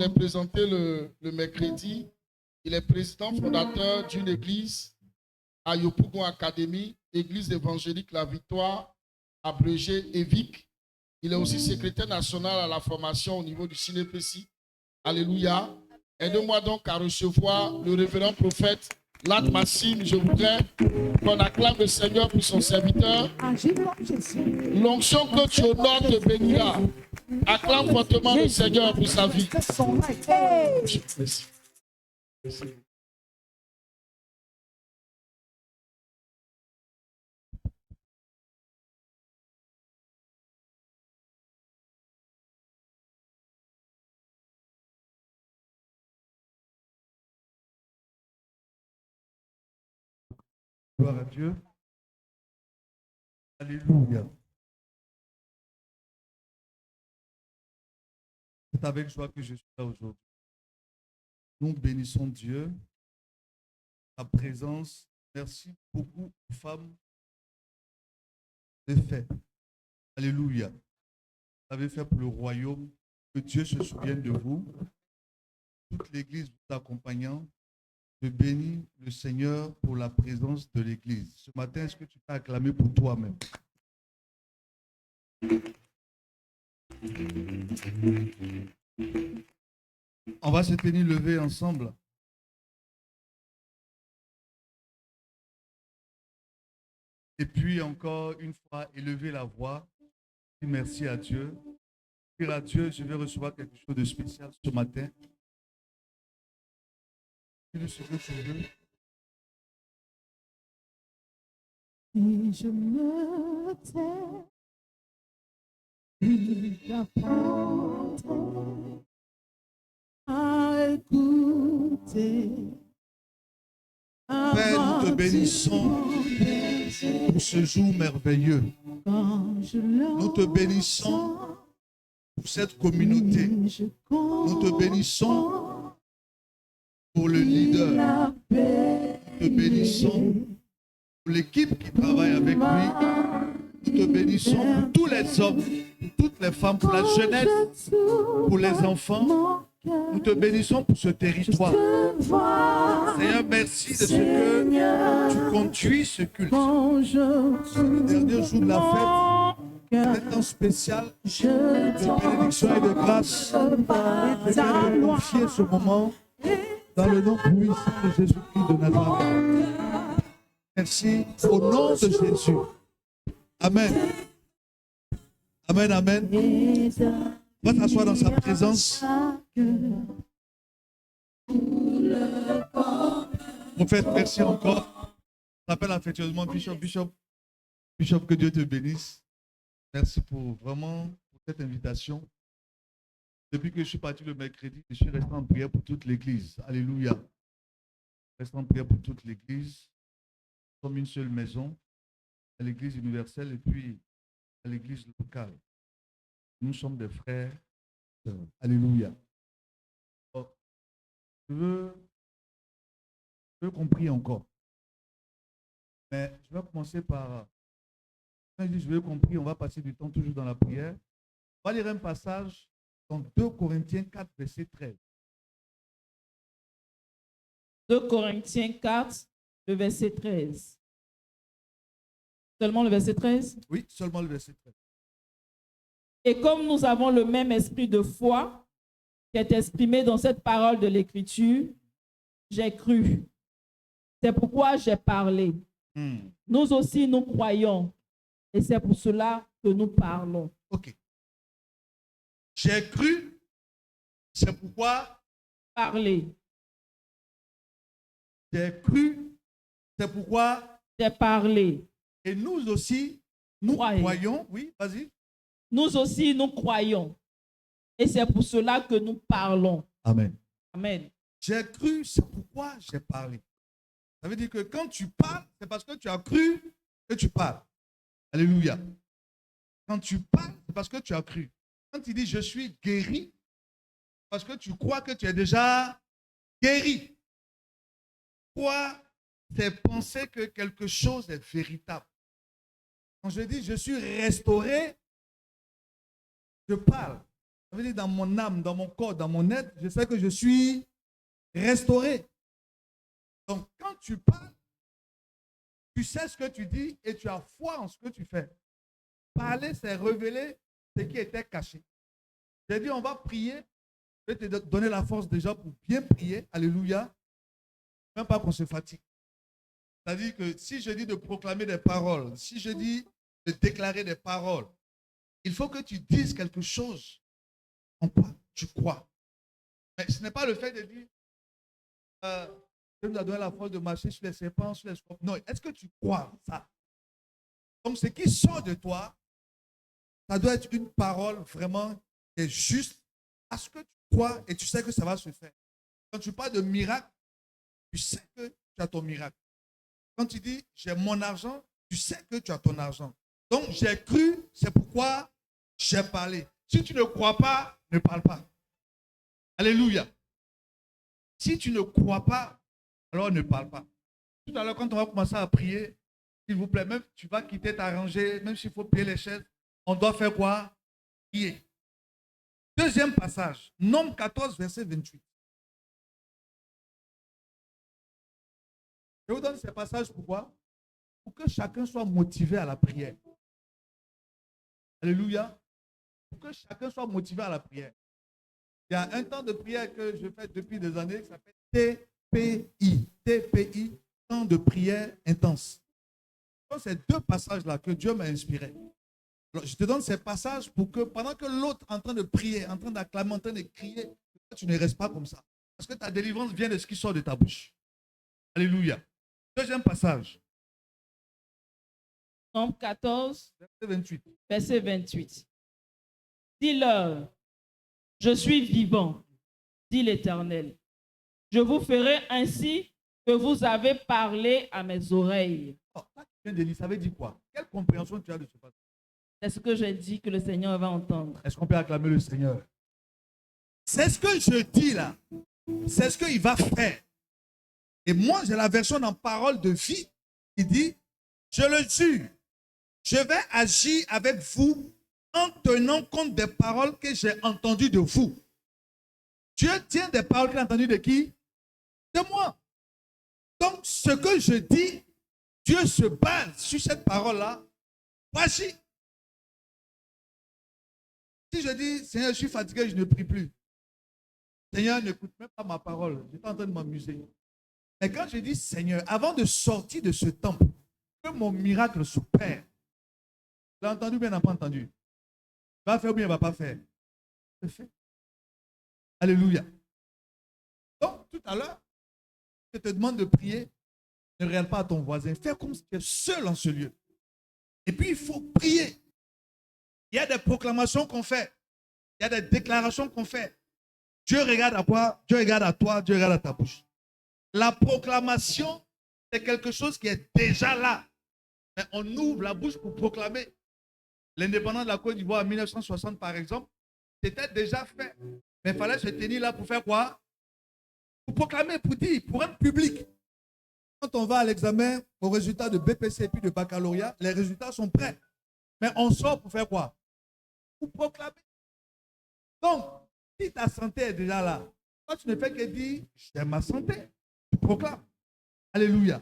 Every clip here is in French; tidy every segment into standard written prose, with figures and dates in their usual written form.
Je l'ai présenté le mercredi. Il est président fondateur d'une église à Yopougon Academy, église évangélique La Victoire, abrégée EVIC. Il est aussi secrétaire national à la formation au niveau du CNPC. Alléluia. Aide-moi donc à recevoir le révérend prophète Lat Massim. Je voudrais qu'on acclame le Seigneur pour son serviteur. L'onction que tu honores te bénira. Acclame fortement le Seigneur pour sa vie. Merci. Merci. Gloire à Dieu. Alléluia. C'est avec joie que je suis là aujourd'hui. Nous bénissons Dieu, sa présence. Merci beaucoup aux femmes de fait. Alléluia. Vous avez fait pour le royaume. Que Dieu se souvienne de vous. Toute l'église vous accompagnant. Je bénis le Seigneur pour la présence de l'église. Ce matin, est-ce que tu peux acclamer pour toi-même? On va se tenir levé ensemble. Et puis encore une fois, élever la voix. Merci à Dieu. Dire à Dieu, je vais recevoir quelque chose de spécial ce matin. Et je me tais, il apprend à écouter. Père, nous te bénissons pour ce jour merveilleux. Nous te bénissons pour cette communauté. Nous te bénissons pour le leader. Nous te bénissons pour l'équipe qui travaille avec lui. Nous te bénissons pour tous les hommes, pour toutes les femmes, pour la jeunesse, pour les enfants. Nous te bénissons pour ce territoire. Seigneur, merci de ce que tu conduis ce culte. Le dernier jour de la fête, un temps spécial de bénédiction et de grâce. Je vais confier ce moment dans le nom puissant de Jésus-Christ de Nazareth. Merci au nom de Jésus. Amen. Amen, amen. Va t'asseoir dans sa présence. Prophète, merci encore. Je t'appelle affectueusement Bishop, que Dieu te bénisse. Merci pour cette invitation. Depuis que je suis parti le mercredi, je suis resté en prière pour toute l'église. Alléluia. Resté en prière pour toute l'église. Nous sommes une seule maison, à l'église universelle et puis à l'église locale. Nous sommes des frères. Alléluia. Je veux qu'on prie encore. Mais je vais commencer par... Quand je dis je veux qu'on prie, on va passer du temps toujours dans la prière. On va lire un passage dans 2 Corinthiens 4, verset 13. 2 Corinthiens 4, le verset 13. Seulement le verset 13? Oui, seulement le verset 13. Et comme nous avons le même esprit de foi qui est exprimé dans cette parole de l'Écriture, j'ai cru. C'est pourquoi j'ai parlé. Nous aussi, nous croyons. Et c'est pour cela que nous parlons. Ok. J'ai cru. C'est pourquoi parler. J'ai cru. C'est pourquoi j'ai parlé. Et nous aussi, nous croyons. Oui, vas-y. Nous aussi, nous croyons. Et c'est pour cela que nous parlons. Amen. Amen. J'ai cru, c'est pourquoi j'ai parlé. Ça veut dire que quand tu parles, c'est parce que tu as cru que tu parles. Alléluia. Quand tu parles, c'est parce que tu as cru. Quand tu dis je suis guéri, parce que tu crois que tu es déjà guéri. Toi, c'est penser que quelque chose est véritable. Quand je dis je suis restauré, je parle. Ça veut dire dans mon âme, dans mon corps, dans mon être, je sais que je suis restauré. Donc, quand tu parles, tu sais ce que tu dis et tu as foi en ce que tu fais. Parler, c'est révéler ce qui était caché. J'ai dit, on va prier. Je vais te donner la force déjà pour bien prier. Alléluia. Même pas qu'on se fatigue. C'est-à-dire que si je dis de proclamer des paroles, si je dis de déclarer des paroles, il faut que tu dises quelque chose en quoi tu crois. Mais ce n'est pas le fait de dire Dieu nous a donné la force de marcher sur les serpents, sur les scorpions. Non, est-ce que tu crois ça? Donc, ce qui sort de toi, ça doit être une parole vraiment qui est juste à ce que tu crois et tu sais que ça va se faire. Quand tu parles de miracle, tu sais que tu as ton miracle. Quand tu dis j'ai mon argent, tu sais que tu as ton argent. Donc, j'ai cru, c'est pourquoi j'ai parlé. Si tu ne crois pas, ne parle pas. Alléluia. Si tu ne crois pas, alors ne parle pas. Tout à l'heure, quand on va commencer à prier, s'il vous plaît, même tu vas quitter ta rangée, même s'il faut plier les chaises, on doit faire quoi? Prier. Deuxième passage, Nombre 14, verset 28. Je vous donne ces passages pourquoi? Pour que chacun soit motivé à la prière. Alléluia. Pour que chacun soit motivé à la prière. Il y a un temps de prière que je fais depuis des années qui s'appelle TPI. TPI, temps de prière intense. Donc, c'est deux passages-là que Dieu m'a inspiré. Alors, je te donne ces passages pour que pendant que l'autre est en train de prier, en train d'acclamer, en train de crier, tu ne restes pas comme ça. Parce que ta délivrance vient de ce qui sort de ta bouche. Alléluia. Deuxième passage. Nombre 14, Verset 28. verset 28. Dis-leur, je suis vivant, dit l'Éternel. Je vous ferai ainsi que vous avez parlé à mes oreilles. Oh, là, tu viens de lire, ça veut dire quoi? Quelle compréhension tu as de ce passage? C'est ce que j'ai dit que le Seigneur va entendre. Est-ce qu'on peut acclamer le Seigneur? C'est ce que je dis là. C'est ce qu'il va faire. Et moi, j'ai la version en parole de vie qui dit, je le jure, je vais agir avec vous en tenant compte des paroles que j'ai entendues de vous. Dieu tient des paroles qu'il a entendues de qui? De moi. Donc, ce que je dis, Dieu se base sur cette parole-là pour agir. Si je dis, Seigneur, je suis fatigué, je ne prie plus. Seigneur, n'écoute même pas ma parole. Je suis en train de m'amuser. Mais quand je dis, Seigneur, avant de sortir de ce temple, que mon miracle s'opère. Tu l'as entendu ou bien n'a pas entendu? Il va faire ou bien il ne va pas faire? Il fait. Alléluia. Donc, tout à l'heure, je te demande de prier. Ne regarde pas à ton voisin. Fais comme si tu es seul en ce lieu. Et puis, il faut prier. Il y a des proclamations qu'on fait. Il y a des déclarations qu'on fait. Dieu regarde à quoi? Dieu regarde à toi, Dieu regarde à ta bouche. La proclamation, c'est quelque chose qui est déjà là. Mais on ouvre la bouche pour proclamer. L'indépendance de la Côte d'Ivoire en 1960, par exemple, c'était déjà fait. Mais il fallait se tenir là pour faire quoi? Pour proclamer, pour dire, pour un public. Quand on va à l'examen, au résultat de BPC et puis de baccalauréat, les résultats sont prêts. Mais on sort pour faire quoi? Pour proclamer. Donc, si ta santé est déjà là, toi tu ne fais que dire, j'ai ma santé. Tu proclames. Alléluia.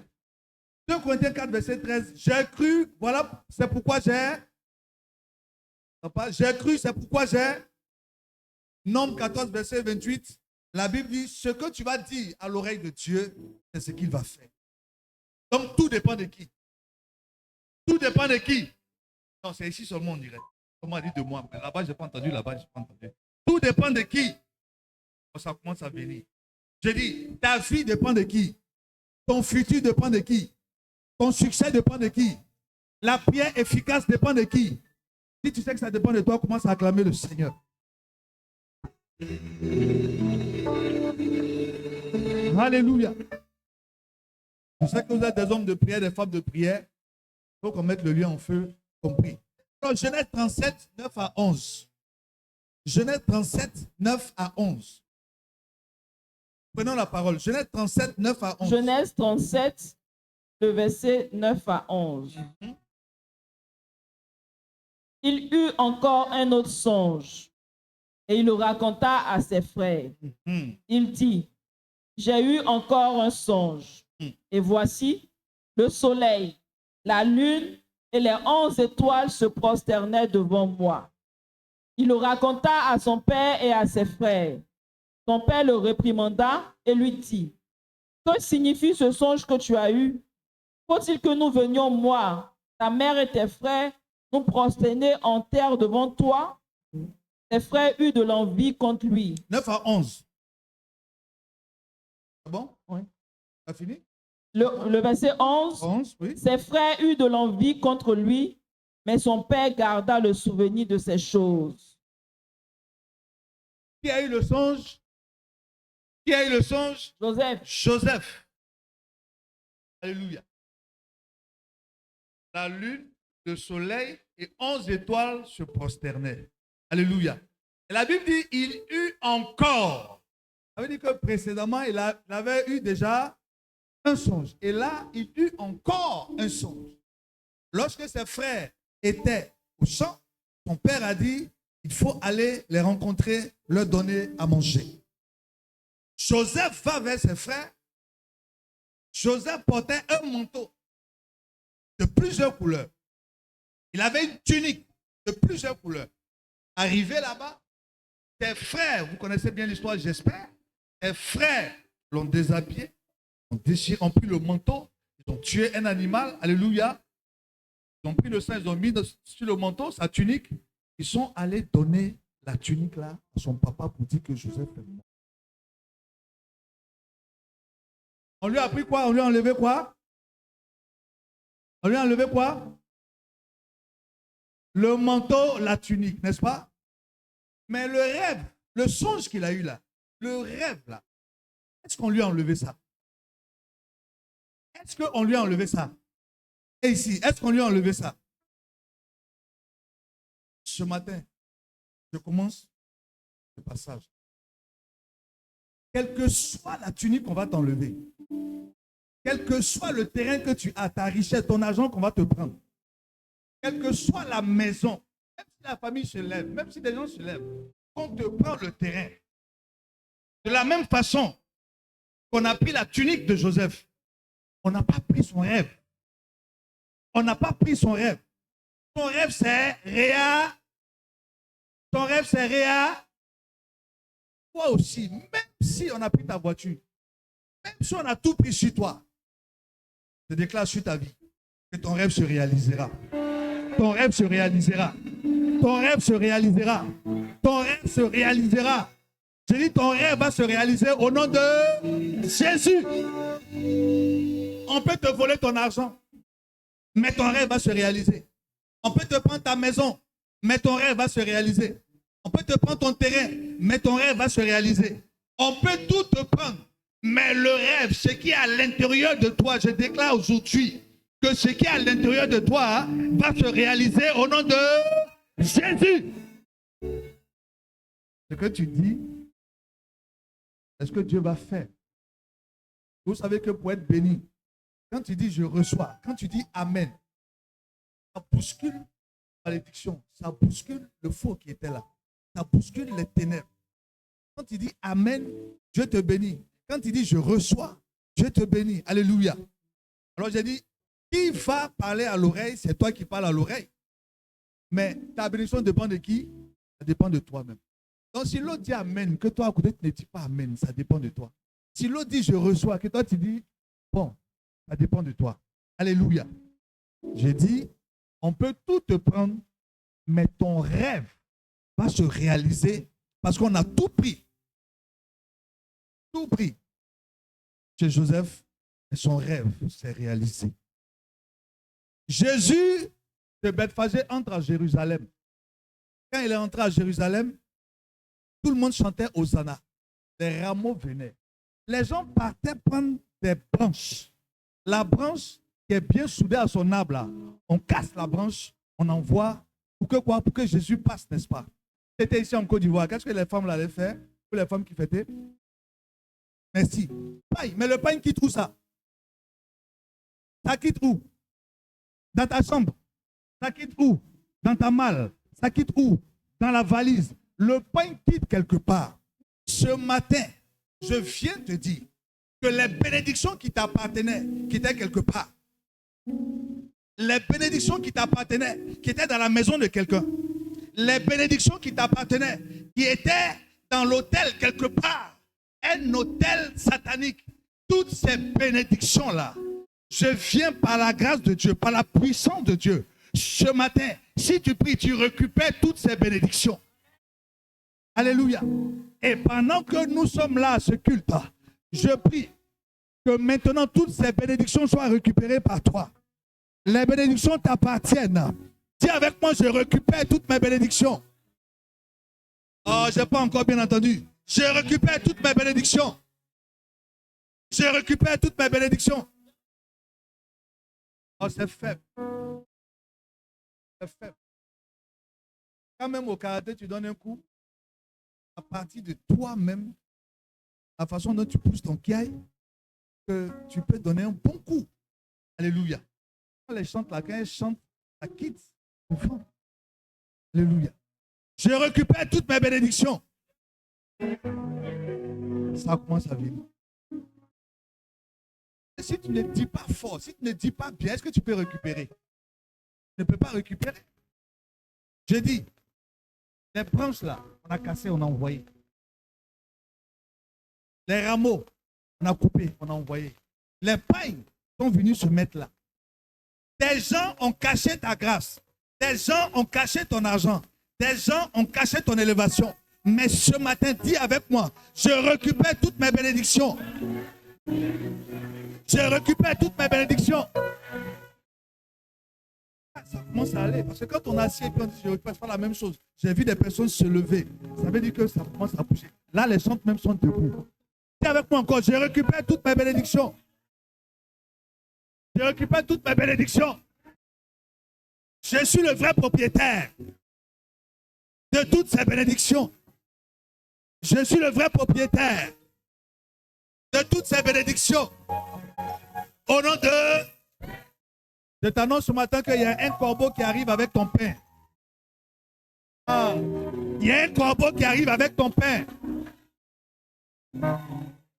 2 Corinthiens 4, verset 13. J'ai cru, voilà, c'est pourquoi j'ai. J'ai cru, c'est pourquoi j'ai. Nombre 14, verset 28. La Bible dit, ce que tu vas dire à l'oreille de Dieu, c'est ce qu'il va faire. Donc, tout dépend de qui? Tout dépend de qui? Non, c'est ici seulement, on dirait. On m'a dit de moi. Mais là-bas, je n'ai pas entendu. Là-bas, je n'ai pas entendu. Tout dépend de qui? Ça commence à venir. Je dis, ta vie dépend de qui? Ton futur dépend de qui? Ton succès dépend de qui? La prière efficace dépend de qui? Si tu sais que ça dépend de toi, commence à acclamer le Seigneur. Alléluia. Je sais que vous êtes des hommes de prière, des femmes de prière. Il faut qu'on mette le lieu en feu, compris. Alors, Genèse 37, 9 à 11. Genèse 37, 9 à 11. Prenons la parole. Genèse 37, 9 à 11. Genèse 37, le verset 9 à 11. Il eut encore un autre songe. Et il le raconta à ses frères. Mhm. Il dit, j'ai eu encore un songe. Et voici, le soleil, la lune et les 11 étoiles se prosternaient devant moi. Il le raconta à son père et à ses frères. Son père le réprimanda et lui dit, que signifie ce songe que tu as eu? Faut-il que nous venions, moi, ta mère et tes frères, nous prosterner en terre devant toi? Ses frères eurent de l'envie contre lui. 9 à 11. C'est bon? Oui. T'as fini? Le verset 11. 11, oui. Ses frères eurent de l'envie contre lui, mais son père garda le souvenir de ces choses. Qui a eu le songe? Qui a eu le songe? Joseph. Joseph. Alléluia. La lune, le soleil et 11 étoiles se prosternaient. Alléluia. Et la Bible dit, il eut encore. Ça veut dire que précédemment, il avait eu déjà un songe. Et là, il eut encore un songe. Lorsque ses frères étaient au champ, son père a dit, il faut aller les rencontrer, leur donner à manger. Joseph va vers ses frères. Joseph portait un manteau de plusieurs couleurs. Il avait une tunique de plusieurs couleurs. Arrivé là-bas, ses frères, vous connaissez bien l'histoire, j'espère, ses frères l'ont déshabillé, ont pris le manteau, ils ont tué un animal, alléluia. Ils ont pris le sang, ils ont mis sur le manteau, sa tunique. Ils sont allés donner la tunique là à son papa pour dire que Joseph est mort. On lui a pris quoi? On lui a enlevé quoi? On lui a enlevé quoi? Le manteau, la tunique, n'est-ce pas? Mais le rêve, le songe qu'il a eu là, le rêve là, est-ce qu'on lui a enlevé ça? Est-ce qu'on lui a enlevé ça? Et ici, est-ce qu'on lui a enlevé ça? Ce matin, je commence le passage. Quelle que soit la tunique qu'on va t'enlever, quel que soit le terrain que tu as, ta richesse, ton argent qu'on va te prendre, quelle que soit la maison, même si la famille se lève, même si des gens se lèvent, on te prend le terrain. De la même façon qu'on a pris la tunique de Joseph, on n'a pas pris son rêve. On n'a pas pris son rêve. Son rêve, c'est Réa. Son rêve, c'est Réa. Toi aussi, même si on a pris ta voiture, même si on a tout pris sur toi, je déclare sur ta vie que ton rêve se réalisera. Ton rêve se réalisera. Ton rêve se réalisera. Ton rêve se réalisera. Je dis, ton rêve va se réaliser au nom de Jésus. On peut te voler ton argent, mais ton rêve va se réaliser. On peut te prendre ta maison, mais ton rêve va se réaliser. On peut te prendre ton terrain, mais ton rêve va se réaliser. On peut tout te prendre, mais le rêve, ce qui est à l'intérieur de toi, je déclare aujourd'hui que ce qui est à l'intérieur de toi va se réaliser au nom de Jésus. Ce que tu dis, est-ce que Dieu va faire? Vous savez que pour être béni, quand tu dis je reçois, quand tu dis amen, ça bouscule la malédiction, ça bouscule le faux qui était là, ça bouscule les ténèbres. Quand tu dis amen, Dieu te bénit. Quand tu dis je reçois, Dieu te bénit. Alléluia. Alors j'ai dit, qui va parler à l'oreille, c'est toi qui parles à l'oreille. Mais ta bénédiction dépend de qui? Ça dépend de toi-même. Donc si l'autre dit amen, que toi à côté tu ne dis pas amen, ça dépend de toi. Si l'autre dit je reçois, que toi tu dis bon, ça dépend de toi. Alléluia. J'ai dit, on peut tout te prendre, mais ton rêve va se réaliser parce qu'on a tout pris. Tout pris. Chez Joseph, et son rêve s'est réalisé. Jésus de Bethphagée entre à Jérusalem. Quand il est entré à Jérusalem, tout le monde chantait Hosanna. Les rameaux venaient. Les gens partaient prendre des branches. La branche qui est bien soudée à son arbre, là, on casse la branche, on envoie pour que quoi? Pour que Jésus passe, n'est-ce pas? C'était ici en Côte d'Ivoire. Qu'est-ce que les femmes allaient faire? Pour les femmes qui fêtaient? Merci. Paille. Mais le pain quitte où ça? Ça quitte où? Dans ta chambre. Ça quitte où? Dans ta malle. Ça quitte où? Dans la valise. le pain quitte quelque part. Ce matin, je viens te dire que les bénédictions qui t'appartenaient, qui étaient quelque part, les bénédictions qui t'appartenaient, qui étaient dans la maison de quelqu'un, les bénédictions qui t'appartenaient, qui étaient dans l'hôtel quelque part, un hôtel satanique, toutes ces bénédictions-là, je viens par la grâce de Dieu, par la puissance de Dieu. Ce matin, si tu pries, tu récupères toutes ces bénédictions. Alléluia. Et pendant que nous sommes là à ce culte, je prie que maintenant toutes ces bénédictions soient récupérées par toi. Les bénédictions t'appartiennent. Dis avec moi, je récupère toutes mes bénédictions. Oh, je n'ai pas encore bien entendu. Je récupère toutes mes bénédictions. Je récupère toutes mes bénédictions. Oh, c'est faible. C'est faible. Quand même au karaté, tu donnes un coup, à partir de toi-même, la façon dont tu pousses ton kiaï, que tu peux donner un bon coup. Alléluia. Quand les chantent là, quand elles chantent, ça quitte le fond. Alléluia. Je récupère toutes mes bénédictions. Ça commence à venir. Et si tu ne dis pas fort, si tu ne dis pas bien, est-ce que tu peux récupérer? Tu ne peux pas récupérer. Je dis, les branches là, on a cassé, on a envoyé. Les rameaux, on a coupé, on a envoyé. Les pailles sont venus se mettre là. Des gens ont caché ta grâce. Des gens ont caché ton argent. Des gens ont caché ton élévation. Mais ce matin, dis avec moi, je récupère toutes mes bénédictions. Je récupère toutes mes bénédictions. Ça commence à aller. Parce que quand on est assis et puis on dit je récupère, c'est pas la même chose. J'ai vu des personnes se lever. Ça veut dire que ça commence à bouger. Là, les gens même sont debout. Dis avec moi encore, je récupère toutes mes bénédictions. Je récupère toutes mes bénédictions. Je suis le vrai propriétaire de toutes ces bénédictions. Je suis le vrai propriétaire de toutes ces bénédictions. Au nom de... Je t'annonce ce matin qu'il y a un corbeau qui arrive avec ton pain. Ah, il y a un corbeau qui arrive avec ton pain.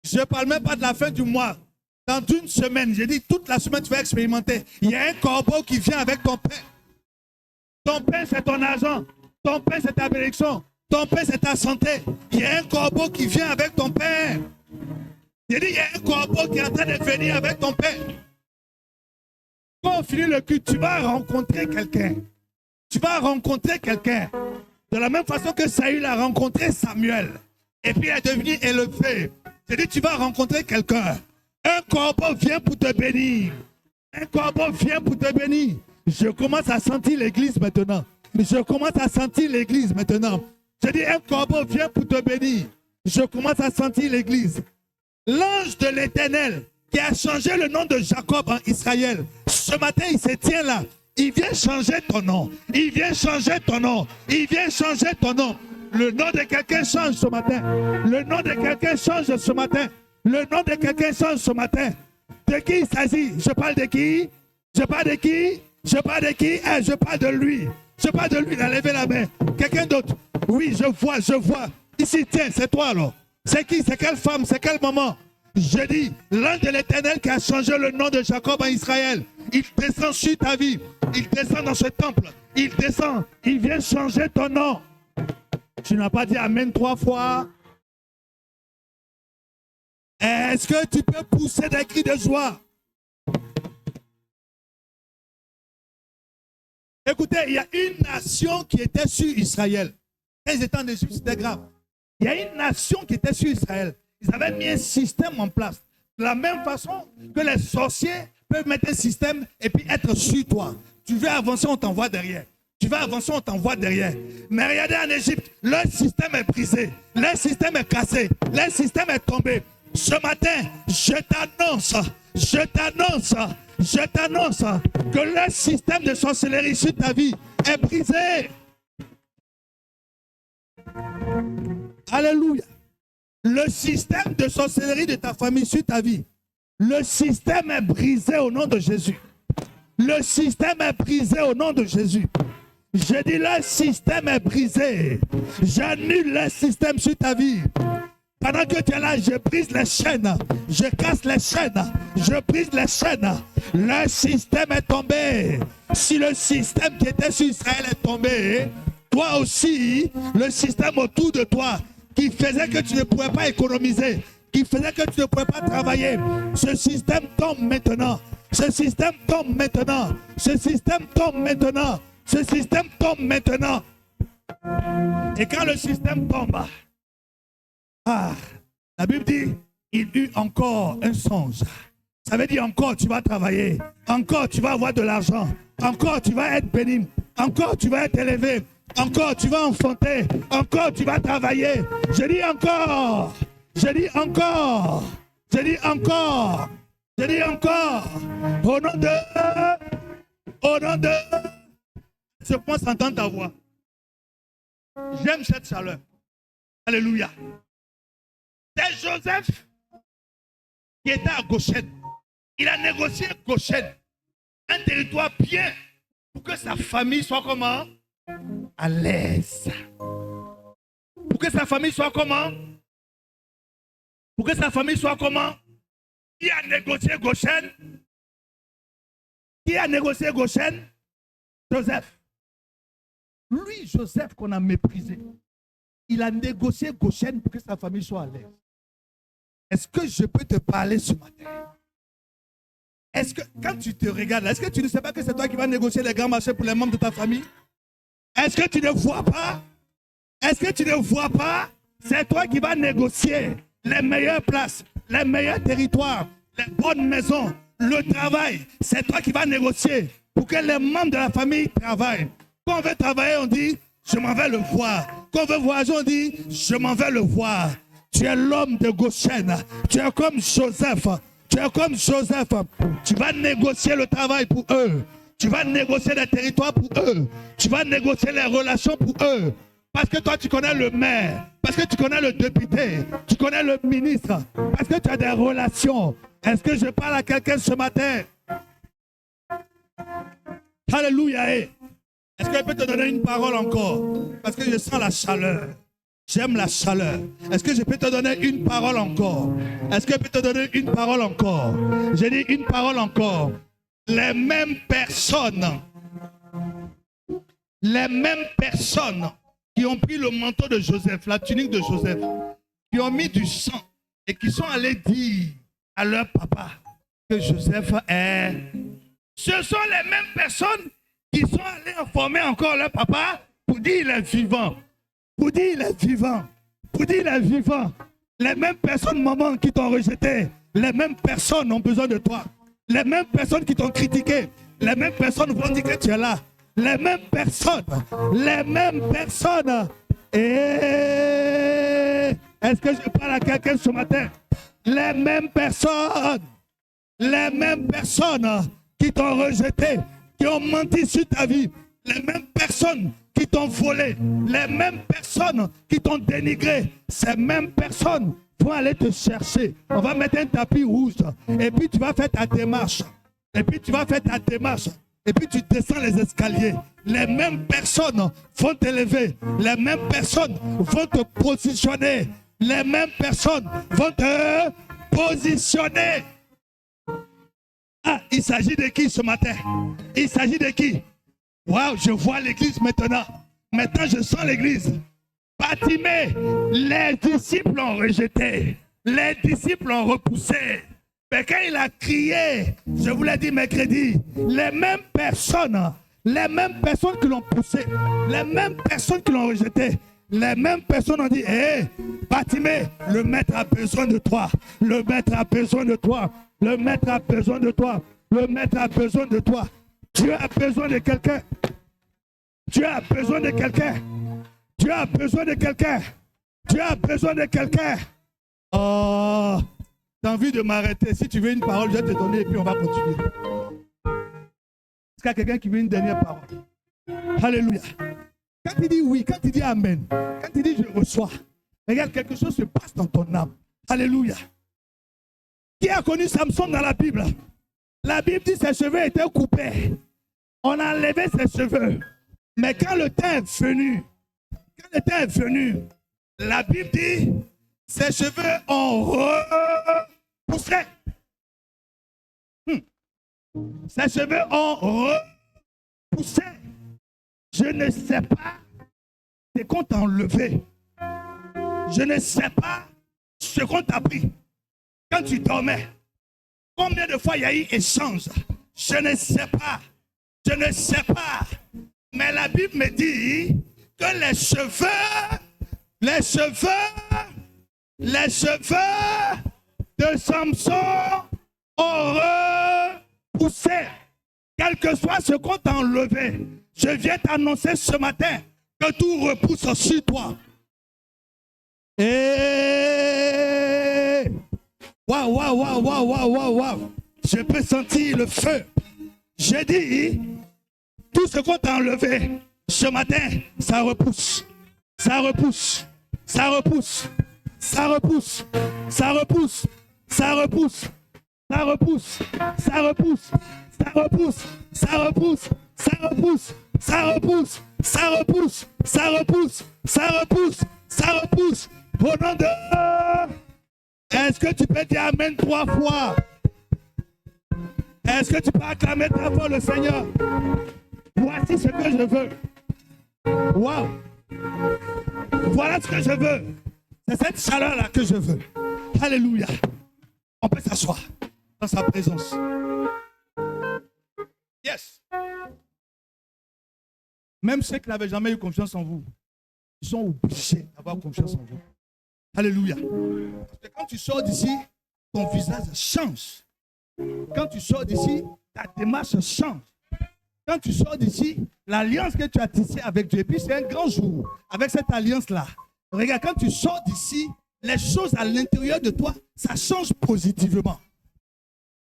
Je ne parle même pas de la fin du mois. Dans une semaine, j'ai dit toute la semaine tu vas expérimenter. Il y a un corbeau qui vient avec ton pain. Ton pain, c'est ton argent. Ton pain, c'est ta bénédiction. Ton pain, c'est ta santé. Il y a un corbeau qui vient avec ton pain. J'ai dit, il y a un corbeau qui est en train de venir avec ton pain. Quand on finit le culte, tu vas rencontrer quelqu'un. Tu vas rencontrer quelqu'un. De la même façon que Saül a rencontré Samuel. Et puis il est devenu élevé. J'ai dit, tu vas rencontrer quelqu'un. Un corbeau vient pour te bénir. Un corbeau vient pour te bénir. Je commence à sentir l'église maintenant. Je commence à sentir l'église maintenant. Je dis, un corbeau vient pour te bénir. Je commence à sentir l'église. L'ange de l'Éternel qui a changé le nom de Jacob en Israël. Ce matin, il se tient là. Il vient changer ton nom. Il vient changer ton nom. Il vient changer ton nom. Le nom de quelqu'un change ce matin. Le nom de quelqu'un change ce matin. Le nom de quelqu'un change ce matin. De qui il s'agit? Je parle de qui? Je parle de qui? Je parle de qui? Je parle de lui. Je parle de lui. Il a levé la main. Quelqu'un d'autre? Oui, je vois, je vois. Ici, tiens, c'est toi alors. C'est qui? C'est quelle femme? C'est quel maman? Je dis, l'ange de l'Éternel qui a changé le nom de Jacob en Israël. Il descend sur ta vie. Il descend dans ce temple. Il descend. Il vient changer ton nom. Tu n'as pas dit Amen 3 fois. Est-ce que tu peux pousser des cris de joie? Écoutez, il y a une nation qui était sur Israël. Quand ils étaient en Égypte, c'était grave. Il y a une nation qui était sur Israël. Ils avaient mis un système en place. De la même façon que les sorciers peuvent mettre un système et puis être sur toi. Tu veux avancer, on t'envoie derrière. Tu veux avancer, on t'envoie derrière. Mais regardez en Égypte, leur système est brisé. Leur système est cassé. Leur système est tombé. Ce matin, je t'annonce que le système de sorcellerie sur ta vie est brisé. Alléluia. Le système de sorcellerie de ta famille sur ta vie, le système est brisé au nom de Jésus. Le système est brisé au nom de Jésus. Je dis, le système est brisé. J'annule le système sur ta vie. Pendant que tu es là, je brise les chaînes. Je casse les chaînes. Je brise les chaînes. Le système est tombé. Si le système qui était sur Israël est tombé, toi aussi, le système autour de toi, qui faisait que tu ne pouvais pas économiser, qui faisait que tu ne pouvais pas travailler, ce système tombe maintenant. Ce système tombe maintenant. Ce système tombe maintenant. Ce système tombe maintenant. Et quand le système tombe, la Bible dit, il eut encore un songe. Ça veut dire encore tu vas travailler. Encore tu vas avoir de l'argent. Encore tu vas être béni. Encore tu vas être élevé. Encore tu vas enfanter. Encore tu vas travailler. Je dis encore. Je dis encore. Je dis encore. Je dis encore. Au nom de... Au nom de... Je pense entendre ta voix. J'aime cette chaleur. Alléluia. C'est Joseph qui était à Goshen. Il a négocié Goshen, un territoire bien pour que sa famille soit comment? À l'aise. Pour que sa famille soit comment? Pour que sa famille soit comment? Qui a négocié Goshen? Qui a négocié Goshen? Joseph. Lui, Joseph, qu'on a méprisé, il a négocié Goshen pour que sa famille soit à l'aise. Est-ce que je peux te parler ce matin? Est-ce que, quand tu te regardes, est-ce que tu ne sais pas que c'est toi qui vas négocier les grands marchés pour les membres de ta famille? Est-ce que tu ne vois pas? Est-ce que tu ne vois pas? C'est toi qui vas négocier les meilleures places, les meilleurs territoires, les bonnes maisons, le travail. C'est toi qui vas négocier pour que les membres de la famille travaillent. Quand on veut travailler, on dit, je m'en vais le voir. Quand on veut voyager, on dit, je m'en vais le voir. Tu es l'homme de Goshen. Tu es comme Joseph. Tu es comme Joseph. Tu vas négocier le travail pour eux. Tu vas négocier les territoires pour eux. Tu vas négocier les relations pour eux. Parce que toi, tu connais le maire. Parce que tu connais le député. Tu connais le ministre. Parce que tu as des relations. Est-ce que je parle à quelqu'un ce matin? Alléluia. Est-ce que je peux te donner une parole encore? Parce que je sens la chaleur. J'aime la chaleur. Est-ce que je peux te donner une parole encore? Est-ce que je peux te donner une parole encore? J'ai dit une parole encore. Les mêmes personnes qui ont pris le manteau de Joseph, la tunique de Joseph, qui ont mis du sang et qui sont allés dire à leur papa que Joseph est... Ce sont les mêmes personnes qui sont allés informer encore leur papa pour dire il est vivant. Pour dire il est vivant. Pour dire il est vivant. Les mêmes personnes, maman, qui t'ont rejeté, les mêmes personnes ont besoin de toi. Les mêmes personnes qui t'ont critiqué, les mêmes personnes vont dire que tu es là. Les mêmes personnes. Les mêmes personnes. Et est-ce que je parle à quelqu'un ce matin? Les mêmes personnes. Les mêmes personnes qui t'ont rejeté, qui ont menti sur ta vie. Les mêmes personnes qui t'ont volé, les mêmes personnes qui t'ont dénigré, ces mêmes personnes vont aller te chercher. On va mettre un tapis rouge et puis tu vas faire ta démarche. Et puis tu vas faire ta démarche. Et puis tu descends les escaliers. Les mêmes personnes vont t'élever. Les mêmes personnes vont te positionner. Les mêmes personnes vont te positionner. Ah, il s'agit de qui ce matin? Il s'agit de qui? Waouh, je vois l'église maintenant. Maintenant, je sens l'église. Bartimée, les disciples l'ont rejeté. Les disciples l'ont repoussé. Mais quand il a crié, je vous l'ai dit mercredi, les mêmes personnes qui l'ont poussé, les mêmes personnes qui l'ont rejeté, les mêmes personnes ont dit, hé, Bartimée, le maître a besoin de toi. Le maître a besoin de toi. Le maître a besoin de toi. Le maître a besoin de toi. Tu as besoin de quelqu'un. Tu as besoin de quelqu'un. Tu as besoin de quelqu'un. Tu as besoin de quelqu'un. Oh, t'as envie de m'arrêter. Si tu veux une parole, je vais te donner et puis on va continuer. Est-ce qu'il y a quelqu'un qui veut une dernière parole? Alléluia. Quand tu dis oui, quand tu dis amen, quand tu dis je reçois, regarde, quelque chose se passe dans ton âme. Alléluia. Qui a connu Samson dans la Bible? La Bible dit que ses cheveux étaient coupés. On a enlevé ses cheveux. Mais quand le temps est venu, la Bible dit, ses cheveux ont repoussé. Ses cheveux ont repoussé. Je ne sais pas ce qu'on t'a enlevé. Je ne sais pas ce qu'on t'a pris. Quand tu dormais, combien de fois il y a eu échange? Je ne sais pas. Je ne sais pas. Mais la Bible me dit que les cheveux de Samson ont repoussé. Quel que soit ce qu'on t'a enlevé, je viens t'annoncer ce matin que tout repousse sur toi. Et waouh. Je peux sentir le feu. J'ai dit, tout ce qu'on t'a enlevé ce matin, ça repousse. Ça repousse. Ça repousse. Ça repousse. Ça repousse. Ça repousse. Ça repousse. Ça repousse. Ça repousse. Ça repousse. Ça repousse. Ça repousse. Ça repousse. Ça repousse. Ça repousse. Ça repousse. Au nom de... Est-ce que tu peux dire Amen 3 fois? Est-ce que tu peux acclamer 3 fois le Seigneur? Voici ce que je veux. Wow. Voilà ce que je veux. C'est cette chaleur-là que je veux. Alléluia. On peut s'asseoir dans sa présence. Yes. Même ceux qui n'avaient jamais eu confiance en vous, ils sont obligés d'avoir confiance en vous. Alléluia. Parce que quand tu sors d'ici, ton visage change. Quand tu sors d'ici, ta démarche change. Quand tu sors d'ici, l'alliance que tu as tissée avec Dieu, et puis c'est un grand jour avec cette alliance-là. Regarde, quand tu sors d'ici, les choses à l'intérieur de toi, ça change positivement.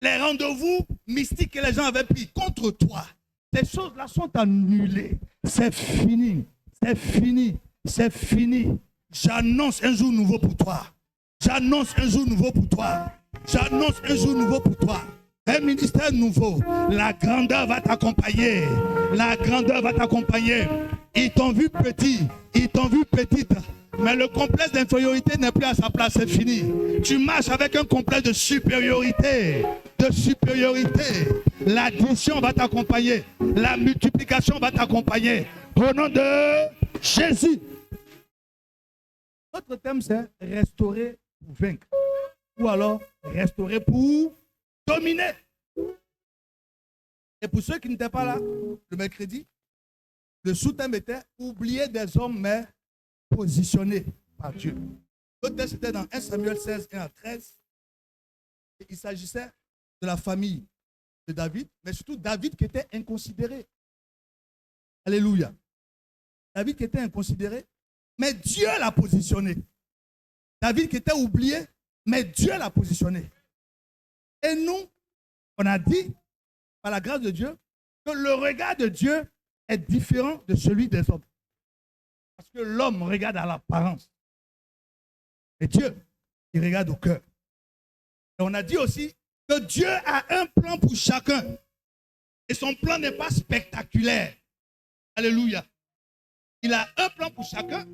Les rendez-vous mystiques que les gens avaient pris contre toi, ces choses-là sont annulées. C'est fini. C'est fini. C'est fini. J'annonce un jour nouveau pour toi. J'annonce un jour nouveau pour toi. J'annonce un jour nouveau pour toi. Un ministère nouveau. La grandeur va t'accompagner. La grandeur va t'accompagner. Ils t'ont vu petit. Ils t'ont vu petite. Mais le complexe d'infériorité n'est plus à sa place. C'est fini. Tu marches avec un complexe de supériorité. De supériorité. L'addition va t'accompagner. La multiplication va t'accompagner. Au nom de Jésus. Notre thème, c'est restaurer pour vaincre. Ou alors restaurer pour dominer. Et pour ceux qui n'étaient pas là, le mercredi, le sous-thème était oublier des hommes, mais positionnés par Dieu. L'autre texte était dans 1 Samuel 16, 1 à 13. Et il s'agissait de la famille de David, mais surtout David qui était inconsidéré. Alléluia. David qui était inconsidéré, mais Dieu l'a positionné. David qui était oublié, mais Dieu l'a positionné. Et nous, on a dit, par la grâce de Dieu, que le regard de Dieu est différent de celui des hommes. Parce que l'homme regarde à l'apparence. Et Dieu, il regarde au cœur. Et on a dit aussi que Dieu a un plan pour chacun. Et son plan n'est pas spectaculaire. Alléluia. Il a un plan pour chacun,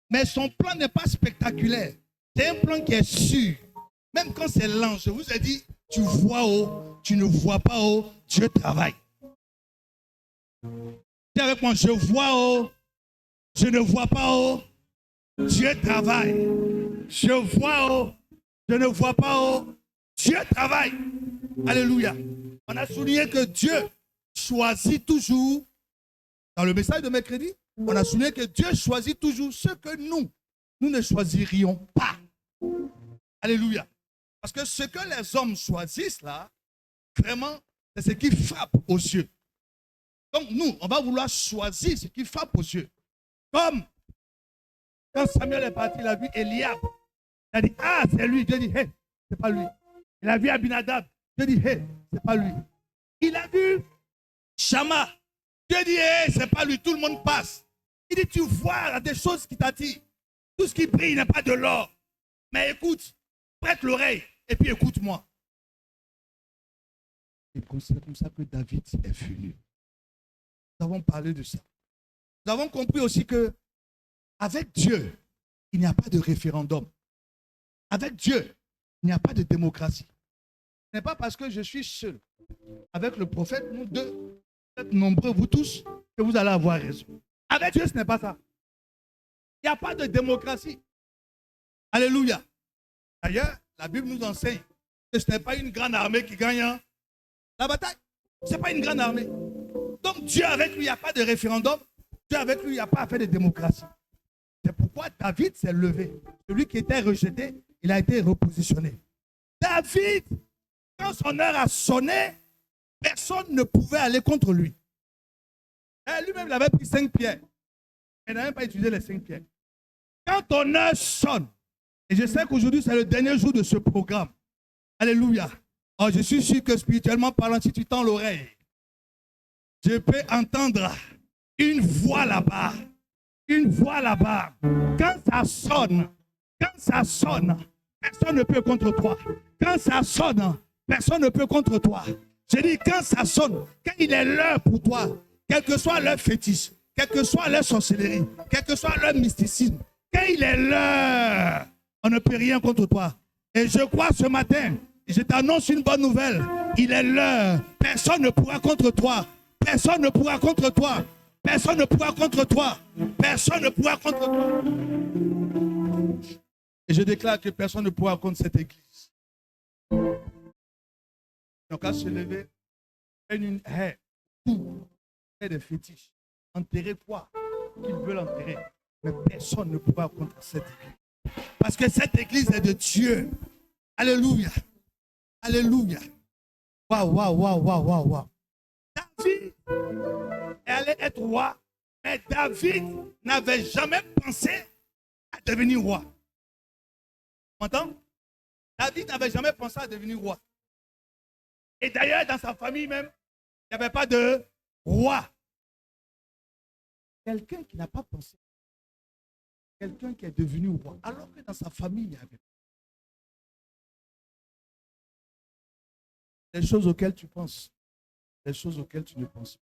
mais son plan n'est pas spectaculaire. C'est un plan qui est sûr. Même quand c'est lent, je vous ai dit, tu vois haut, tu ne vois pas haut, Dieu travaille. Dis avec moi, je vois haut, je ne vois pas haut, Dieu travaille. Je vois haut, je ne vois pas haut, Dieu travaille. Alléluia. On a souligné que Dieu choisit toujours, dans le message de mercredi, on a souligné que Dieu choisit toujours ce que nous ne choisirions pas. Alléluia. Parce que ce que les hommes choisissent là, vraiment, c'est ce qui frappe aux yeux. Donc nous, on va vouloir choisir ce qui frappe aux yeux. Comme quand Samuel est parti, il a vu Eliab. Il a dit, ah, c'est lui. Dieu dit, hé, c'est pas lui. Il a vu Abinadab. Dieu dit, hé, c'est pas lui. Il a vu Shama. Dieu dit, hé, c'est pas lui. Tout le monde passe. Il dit, tu vois des choses qui t'attirent. Tout ce qui brille n'est pas de l'or. Mais écoute, prête l'oreille et puis écoute-moi. C'est comme ça que David est venu. Nous avons parlé de ça. nous avons compris aussi que avec Dieu, il n'y a pas de référendum. Avec Dieu, il n'y a pas de démocratie. Ce n'est pas parce que je suis seul avec le prophète, nous deux, vous êtes nombreux, vous tous, que vous allez avoir raison. Avec Dieu, ce n'est pas ça. Il n'y a pas de démocratie. Alléluia. D'ailleurs, la Bible nous enseigne que ce n'est pas une grande armée qui gagne la bataille. Ce n'est pas une grande armée. Donc Dieu avec lui, il n'y a pas de référendum. Dieu avec lui, il n'y a pas à faire de démocratie. C'est pourquoi David s'est levé. Celui qui était rejeté, il a été repositionné. David, quand son heure a sonné, personne ne pouvait aller contre lui. Et lui-même, il avait pris 5 pierres. Il n'a même pas utilisé les 5 pierres. Quand ton heure sonne, et je sais qu'aujourd'hui, c'est le dernier jour de ce programme. Alléluia. Oh, je suis sûr que spirituellement parlant, si tu tends l'oreille, je peux entendre une voix là-bas. Une voix là-bas. Quand ça sonne, personne ne peut contre toi. Quand ça sonne, personne ne peut contre toi. Je dis, quand ça sonne, quand il est l'heure pour toi, quel que soit leur fétiche, quelle que soit leur sorcellerie, quel que soit leur mysticisme, quand il est l'heure, on ne peut rien contre toi. Et je crois ce matin, je t'annonce une bonne nouvelle. Il est l'heure. Personne ne pourra contre toi. Personne ne pourra contre toi. Personne ne pourra contre toi. Personne ne pourra contre toi. Et je déclare que personne ne pourra contre cette église. Donc à se lever, une haie, tout, des fétiches. Enterrer quoi qu'ils veulent enterrer. Mais personne ne pourra contre cette église. Parce que cette église est de Dieu. Alléluia. Alléluia. Waouh, waouh, waouh, waouh, waouh, waouh. David allait être roi, mais David n'avait jamais pensé à devenir roi. Tu m'entends? David n'avait jamais pensé à devenir roi. Et d'ailleurs, dans sa famille même, il n'y avait pas de roi. Quelqu'un qui n'a pas pensé. Quelqu'un qui est devenu roi. Alors que dans sa famille, il y avait les choses auxquelles tu penses, les choses auxquelles tu ne penses pas.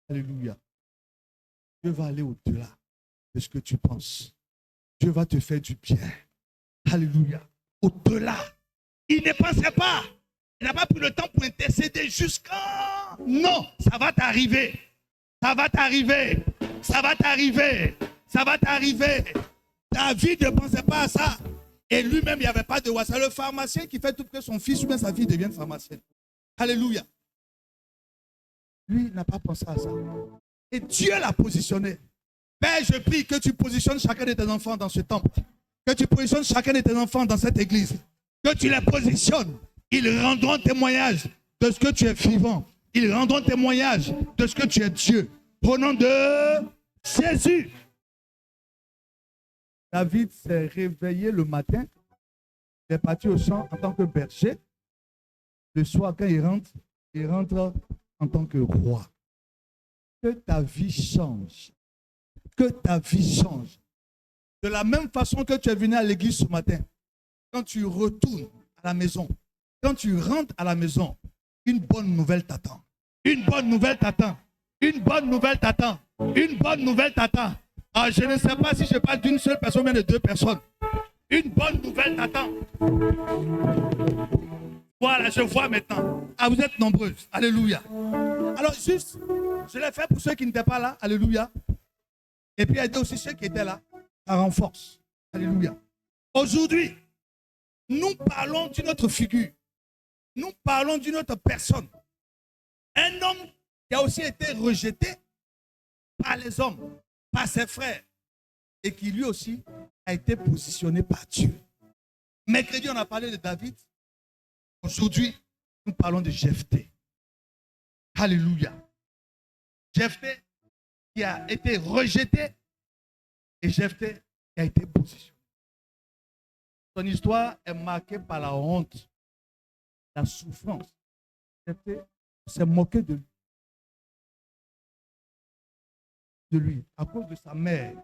Alléluia. Dieu va aller au-delà de ce que tu penses. Dieu va te faire du bien. Alléluia. Au-delà. Il ne pensait pas. Il n'a pas pris le temps pour intercéder jusqu'à... Non, ça va t'arriver. Ça va t'arriver. Ça va t'arriver. Ça va t'arriver. David ne pensait pas à ça. Et lui-même, il n'y avait pas de roi. C'est le pharmacien qui fait tout pour que son fils ou bien sa fille devienne pharmacienne. Alléluia. Lui n'a pas pensé à ça. Et Dieu l'a positionné. Père, je prie que tu positionnes chacun de tes enfants dans ce temple. Que tu positionnes chacun de tes enfants dans cette église. Que tu les positionnes. Ils rendront témoignage de ce que tu es vivant. Ils rendront témoignage de ce que tu es Dieu. Au nom de Jésus. David s'est réveillé le matin. Il est parti au champ en tant que berger. Le soir, quand il rentre en tant que roi. Que ta vie change. Que ta vie change. De la même façon que tu es venu à l'église ce matin, quand tu retournes à la maison, quand tu rentres à la maison, une bonne nouvelle t'attend. Une bonne nouvelle t'attend. Une bonne nouvelle t'attend. Une bonne nouvelle t'attend. Ah, je ne sais pas si je parle d'une seule personne ou de 2 personnes. Une bonne nouvelle t'attend. Voilà, je vois maintenant. Ah, vous êtes nombreuses. Alléluia. Alors, juste, je l'ai fait pour ceux qui n'étaient pas là. Alléluia. Et puis, aider aussi ceux qui étaient là. Ça renforce. Alléluia. Aujourd'hui, nous parlons d'une autre figure. Nous parlons d'une autre personne. Un homme qui a aussi été rejeté par les hommes, par ses frères, et qui lui aussi a été positionné par Dieu. Mercredi, on a parlé de David. Aujourd'hui, nous parlons de Jephthé. Alléluia. Jephthé qui a été rejeté et Jephthé qui a été positionné. Son histoire est marquée par la honte, la souffrance. Jephthé s'est moqué de lui à cause de sa mère.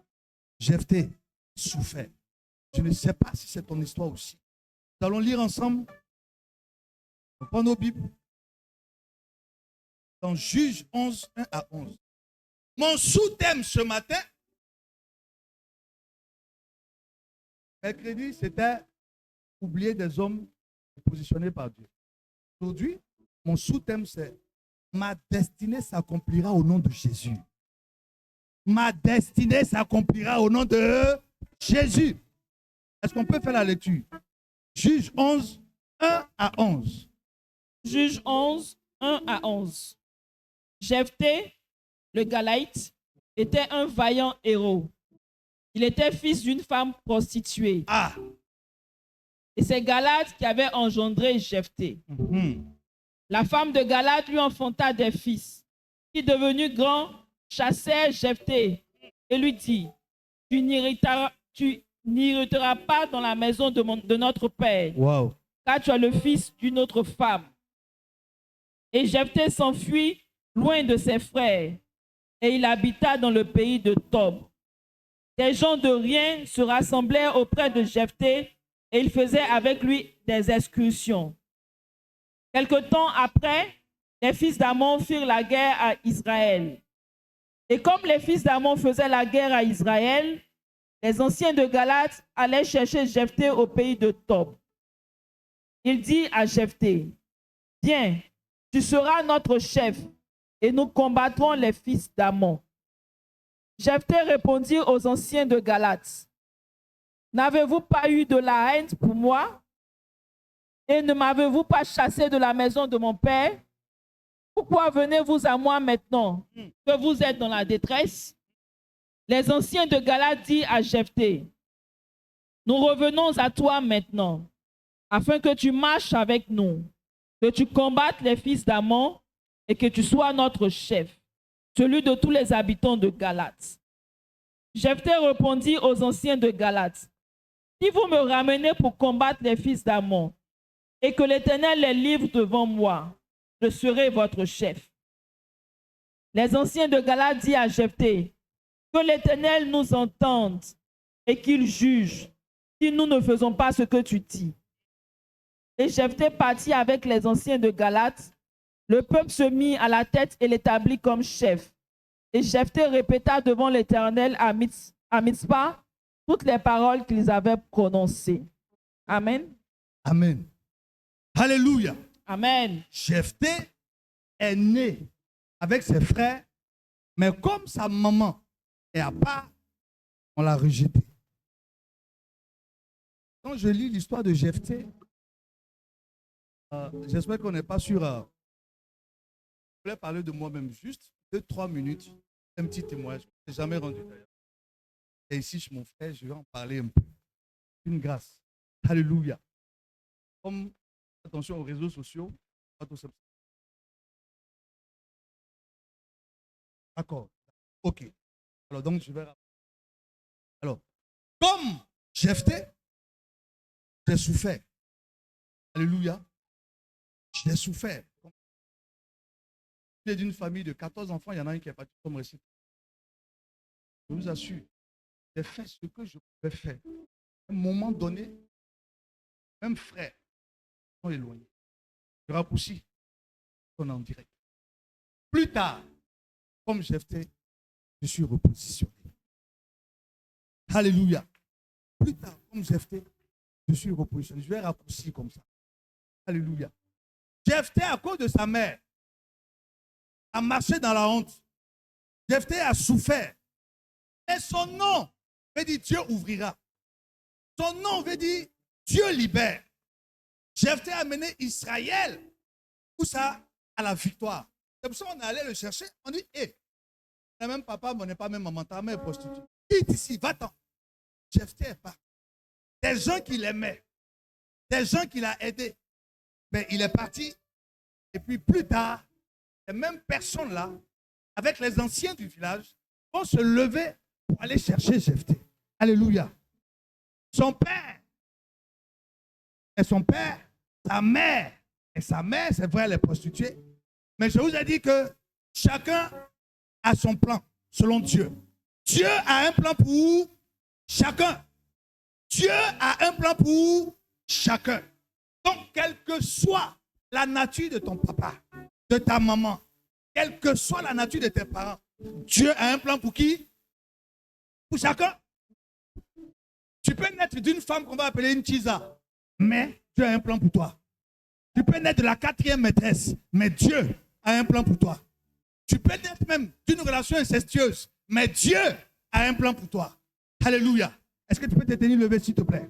Jephthé souffrait. Je ne sais pas si c'est ton histoire aussi. Nous allons lire ensemble. On prend nos Bibles. Dans Juge 11, 1 à 11. Mon sous-thème ce matin, mercredi, c'était oublier des hommes positionnés par Dieu. Aujourd'hui, mon sous-thème, c'est ma destinée s'accomplira au nom de Jésus. Ma destinée s'accomplira au nom de Jésus. Est-ce qu'on peut faire la lecture? Juge 11, 1 à 11. Juge 11, 1 à 11. Jephthé, le Galaïte, était un vaillant héros. Il était fils d'une femme prostituée. Ah. Et c'est Galaad qui avait engendré Jephthé. La femme de Galaad lui enfanta des fils, qui, devenu grand, chassèrent Jephthé et lui dit, tu n'hériteras pas dans la maison de notre père, Wow. car tu es le fils d'une autre femme. Et Jephthé s'enfuit loin de ses frères, et il habita dans le pays de Tob. Des gens de rien se rassemblèrent auprès de Jephthé, et ils faisaient avec lui des excursions. Quelque temps après, les fils d'Ammon firent la guerre à Israël. Et comme les fils d'Ammon faisaient la guerre à Israël, les anciens de Galaad allaient chercher Jephthé au pays de Tob. Il dit à Jephthé, « Viens, tu seras notre chef, et nous combattrons les fils d'Ammon. » Jephthé répondit aux anciens de Galaad, « N'avez-vous pas eu de la haine pour moi? Et ne m'avez-vous pas chassé de la maison de mon père? Pourquoi venez-vous à moi maintenant que vous êtes dans la détresse? » Les anciens de Galaad dirent à Jephthé, « Nous revenons à toi maintenant, afin que tu marches avec nous, que tu combattes les fils d'Ammon et que tu sois notre chef, celui de tous les habitants de Galaad. » Jephthé répondit aux anciens de Galaad, « Si vous me ramenez pour combattre les fils d'Ammon et que l'Éternel les livre devant moi, je serai votre chef. » Les anciens de Galaad dirent à Jephthé, « Que l'Éternel nous entende et qu'il juge si nous ne faisons pas ce que tu dis. » Et Jephthé partit avec les anciens de Galaad. Le peuple se mit à la tête et l'établit comme chef. Et Jephthé répéta devant l'Éternel à Mitzpah toutes les paroles qu'ils avaient prononcées. Amen. Amen. Alléluia. Amen. Jephthé est né avec ses frères, mais comme sa maman est à part, on l'a rejeté. Quand je lis l'histoire de Jephthé, j'espère qu'on n'est pas sur... je voulais parler de moi-même juste 2-3 minutes, un petit témoignage. Je n'ai jamais rendu d'ailleurs. Et ici, chez mon frère, je vais en parler un peu. Une grâce. Alléluia. Comme, attention aux réseaux sociaux. D'accord. OK. Alors, donc, je vais... Alors, comme Jephthé, j'ai souffert. Alléluia. J'ai souffert. D'une famille de 14 enfants, il y en a un qui est parti comme récit. Je vous assure, j'ai fait ce que je pouvais faire. À un moment donné, même frères sont éloignés. Je raccourcis, on est en direct. Plus tard, comme Jephthé, je suis repositionné. Alléluia. Plus tard, comme Jephthé, je suis repositionné. Je vais raccourcir comme ça. Alléluia. Jephthé, à cause de sa mère, a marché dans la honte. Jephthé a souffert. Et son nom veut dire Dieu ouvrira. Son nom veut dire Dieu libère. Jephthé a mené Israël, où ça, à la victoire. C'est pour ça qu'on est allé le chercher. On dit, hé, on n'est même papa, mais on n'est pas même maman, ta mère est prostituée. Quitte ici, va-t'en. Jephthé est pas. Des gens qui l'aimaient, des gens qui l'ont aidé. Mais il est parti. Et puis plus tard, ces mêmes personnes-là, avec les anciens du village, vont se lever pour aller chercher Jephthé. Alléluia. Son père et son père, sa mère et sa mère, c'est vrai, elle est prostituée. Mais je vous ai dit que chacun a son plan, selon Dieu. Dieu a un plan pour chacun. Dieu a un plan pour chacun. Donc, quelle que soit la nature de ton papa, de ta maman, quelle que soit la nature de tes parents, Dieu a un plan pour qui? Pour chacun. Tu peux naître d'une femme qu'on va appeler une Chisa, mais Dieu a un plan pour toi. Tu peux naître de la 4e maîtresse, mais Dieu a un plan pour toi. Tu peux naître même d'une relation incestueuse, mais Dieu a un plan pour toi. Alléluia. Est-ce que tu peux te tenir levé, s'il te plaît?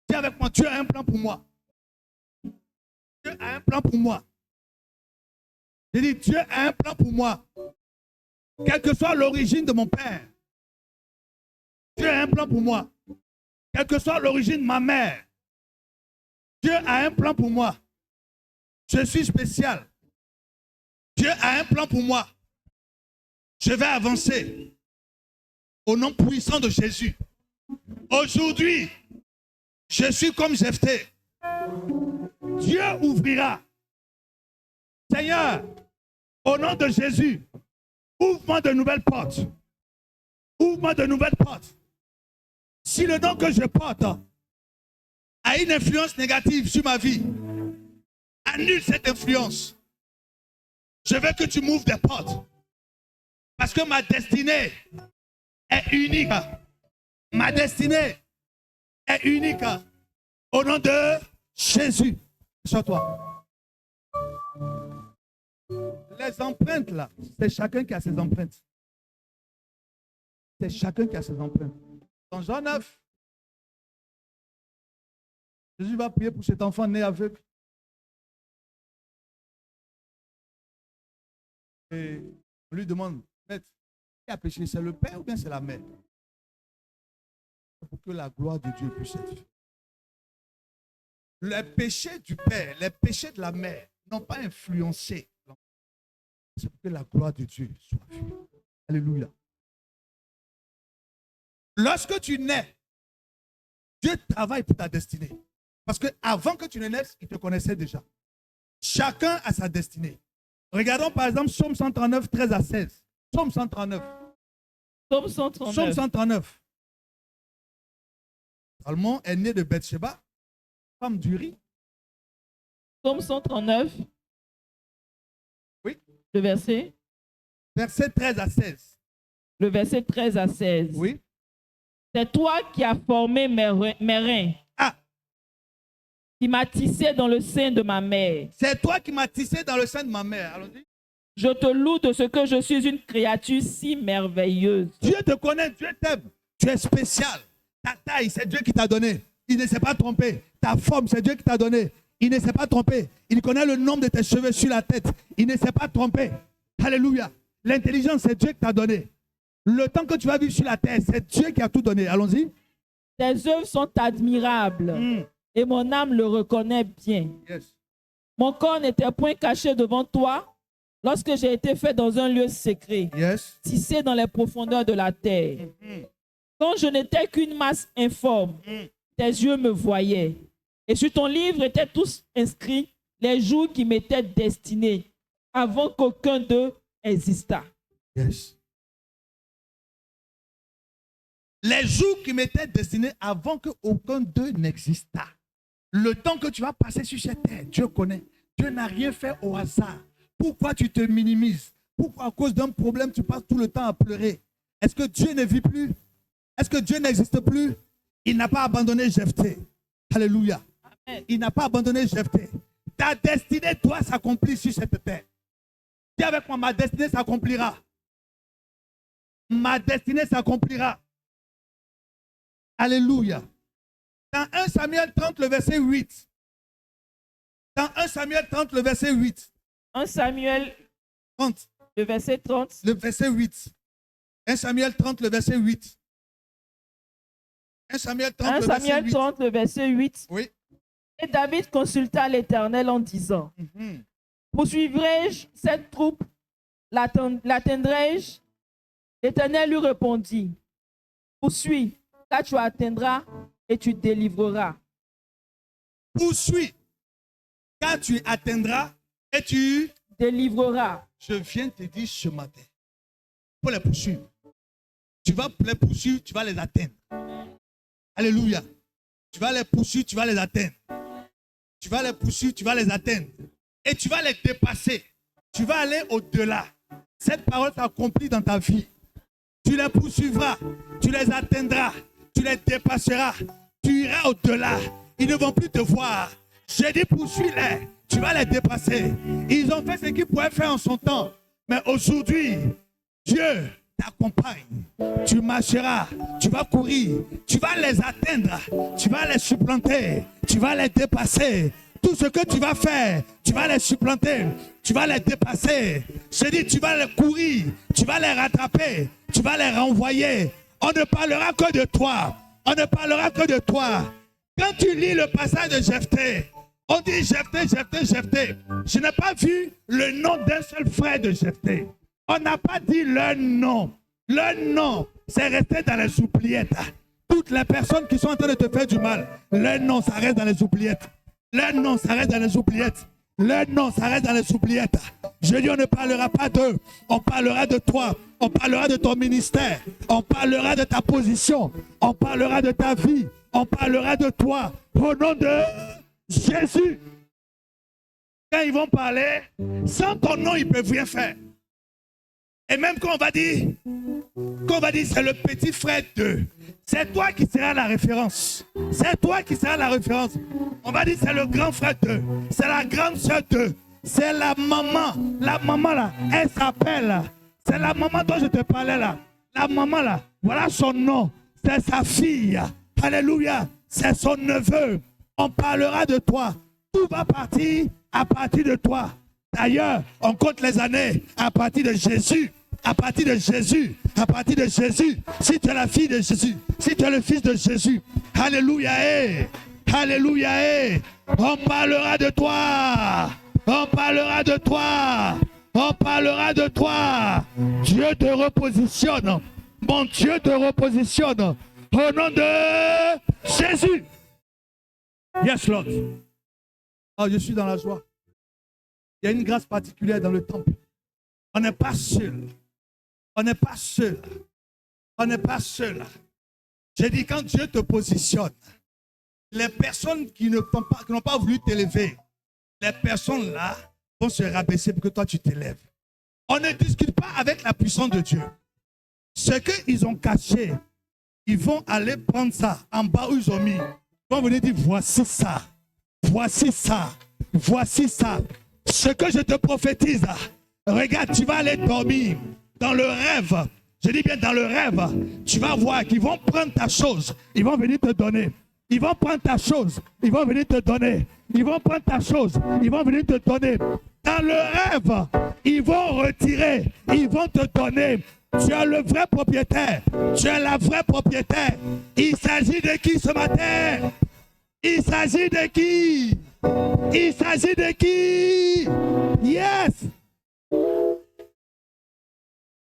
Dis avec moi, Dieu a un plan pour moi. Dieu a un plan pour moi. J'ai dit, Dieu a un plan pour moi. Quelle que soit l'origine de mon père, Dieu a un plan pour moi. Quelle que soit l'origine de ma mère, Dieu a un plan pour moi. Je suis spécial. Dieu a un plan pour moi. Je vais avancer. Au nom puissant de Jésus. Aujourd'hui, je suis comme Jephthé. Dieu ouvrira. Seigneur, au nom de Jésus, ouvre-moi de nouvelles portes. Ouvre-moi de nouvelles portes. Si le nom que je porte a une influence négative sur ma vie, annule cette influence. Je veux que tu m'ouvres des portes. Parce que ma destinée est unique. Ma destinée est unique. Au nom de Jésus. Sur toi. Les empreintes là, c'est chacun qui a ses empreintes. C'est chacun qui a ses empreintes. Dans Jean 9, Jésus va prier pour cet enfant né aveugle. Et on lui demande, Maître, qui a péché? C'est le père ou bien c'est la mère? Pour que la gloire de Dieu puisse être vue. Les péchés du père, les péchés de la mère n'ont pas influencé. C'est pour que la gloire de Dieu soit vue. Alléluia. Lorsque tu nais, Dieu travaille pour ta destinée. Parce qu'avant que tu ne naisses, il te connaissait déjà. Chacun a sa destinée. Regardons par exemple Psaume 139, 13 à 16. Psaume 139. Psaume 139. Psaume 139. Salmon est né de Bathsheba, femme d'Uri. Psaume 139. Oui. Le verset. Verset 13 à 16. Le verset 13 à 16. Oui. C'est toi qui as formé mes reins. Ah. Qui m'as tissé dans le sein de ma mère. C'est toi qui m'as tissé dans le sein de ma mère. Allons-y. Je te loue de ce que je suis une créature si merveilleuse. Dieu te connaît, Dieu t'aime. Tu es spécial. Ta taille, c'est Dieu qui t'a donné. Il ne s'est pas trompé. Ta forme, c'est Dieu qui t'a donné. Il ne s'est pas trompé. Il connaît le nombre de tes cheveux sur la tête. Il ne s'est pas trompé. Alléluia. L'intelligence, c'est Dieu qui t'a donné. Le temps que tu vas vivre sur la terre, c'est Dieu qui a tout donné. Allons-y. Tes œuvres sont admirables et mon âme le reconnaît bien. Yes. Mon corps n'était point caché devant toi lorsque j'ai été fait dans un lieu secret, Yes. tissé dans les profondeurs de la terre. Quand je n'étais qu'une masse informe, tes yeux me voyaient. Et sur ton livre étaient tous inscrits les jours qui m'étaient destinés avant qu'aucun d'eux existât. Yes. Les jours qui m'étaient destinés avant qu'aucun d'eux n'existât. Le temps que tu vas passer sur cette terre, Dieu connaît. Dieu n'a rien fait au hasard. Pourquoi tu te minimises? Pourquoi à cause d'un problème tu passes tout le temps à pleurer? Est-ce que Dieu ne vit plus? Est-ce que Dieu n'existe plus? Il n'a pas abandonné Jephthé. Alléluia. Amen. Il n'a pas abandonné Jephthé. Ta destinée doit s'accomplir sur cette terre. Dis avec moi, ma destinée s'accomplira. Ma destinée s'accomplira. Alléluia. Dans 1 Samuel 30, le verset 8. Dans 1 Samuel 30, le verset 8. 1 Samuel 30. Le verset 30. Le verset 8. 1 Samuel 30, le verset 8. 1 Samuel 30, 1 Samuel 30, le verset 8. Oui. Et David consulta l'Éternel en disant, poursuivrai-je cette troupe? L'atteindrai-je? L'Éternel lui répondit, poursuis, car tu atteindras et tu délivreras. Poursuis, car tu atteindras et tu délivreras. Je viens te dire ce matin, pour les poursuivre. Tu vas les poursuivre, tu vas les atteindre. Alléluia. Tu vas les poursuivre, tu vas les atteindre. Tu vas les poursuivre, tu vas les atteindre. Et tu vas les dépasser. Tu vas aller au-delà. cette parole s'accomplit dans ta vie. Tu les poursuivras, tu les atteindras, tu les dépasseras, tu iras au-delà. Ils ne vont plus te voir. J'ai dit poursuis-les, tu vas les dépasser. Ils ont fait ce qu'ils pouvaient faire en son temps. Mais aujourd'hui, Dieu t'accompagne. Tu marcheras, tu vas courir, tu vas les atteindre, tu vas les supplanter, tu vas les dépasser. Tout ce que tu vas faire, tu vas les supplanter, tu vas les dépasser. Je dis, tu vas les courir, tu vas les rattraper, tu vas les renvoyer. On ne parlera que de toi. On ne parlera que de toi. Quand tu lis le passage de Jephthé, on dit Jephthé, Jephthé, Jephthé. Je n'ai pas vu le nom d'un seul frère de Jephthé. On n'a pas dit leur nom. Leur nom, c'est resté dans les oubliettes. Toutes les personnes qui sont en train de te faire du mal, leur nom, ça reste dans les oubliettes. Leur nom, ça reste dans les oubliettes. Leur nom, ça reste dans les oubliettes. Je dis, on ne parlera pas d'eux. On parlera de toi. On parlera de ton ministère. On parlera de ta position. On parlera de ta vie. On parlera de toi. Au nom de Jésus. Quand ils vont parler, sans ton nom, ils ne peuvent rien faire. Et même quand on va dire c'est le petit frère d'eux, c'est toi qui seras la référence. C'est toi qui seras la référence. On va dire c'est le grand frère d'eux, c'est la grande soeur d'eux, c'est la maman. La maman là, elle s'appelle, c'est la maman dont je te parlais là. La maman là, voilà son nom, c'est sa fille. Alléluia, c'est son neveu. On parlera de toi. Tout va partir à partir de toi. D'ailleurs, on compte les années à partir de Jésus. À partir de Jésus, à partir de Jésus, si tu es la fille de Jésus, si tu es le fils de Jésus, alléluia, alléluia, on parlera de toi, on parlera de toi, on parlera de toi. Dieu te repositionne, mon Dieu te repositionne, au nom de Jésus. Yes, Lord. Oh, je suis dans la joie. Il y a une grâce particulière dans le temple. On n'est pas seul. On n'est pas seul. On n'est pas seul. J'ai dit, quand Dieu te positionne, les personnes qui n'ont pas voulu t'élever, les personnes là vont se rabaisser pour que toi tu t'élèves. On ne discute pas avec la puissance de Dieu. Ce qu'ils ont caché, ils vont aller prendre ça en bas où ils ont mis. Ils vont venir dire, voici ça, voici ça, voici ça. Ce que je te prophétise, regarde, tu vas aller dormir. Dans le rêve, je dis bien dans le rêve, tu vas voir qu'ils vont prendre ta chose, ils vont venir te donner. Ils vont prendre ta chose, ils vont venir te donner. Ils vont prendre ta chose, ils vont venir te donner. Dans le rêve, ils vont retirer, ils vont te donner. Tu es le vrai propriétaire, tu es la vraie propriétaire. Il s'agit de qui ce matin? Il s'agit de qui? Il s'agit de qui? Yes!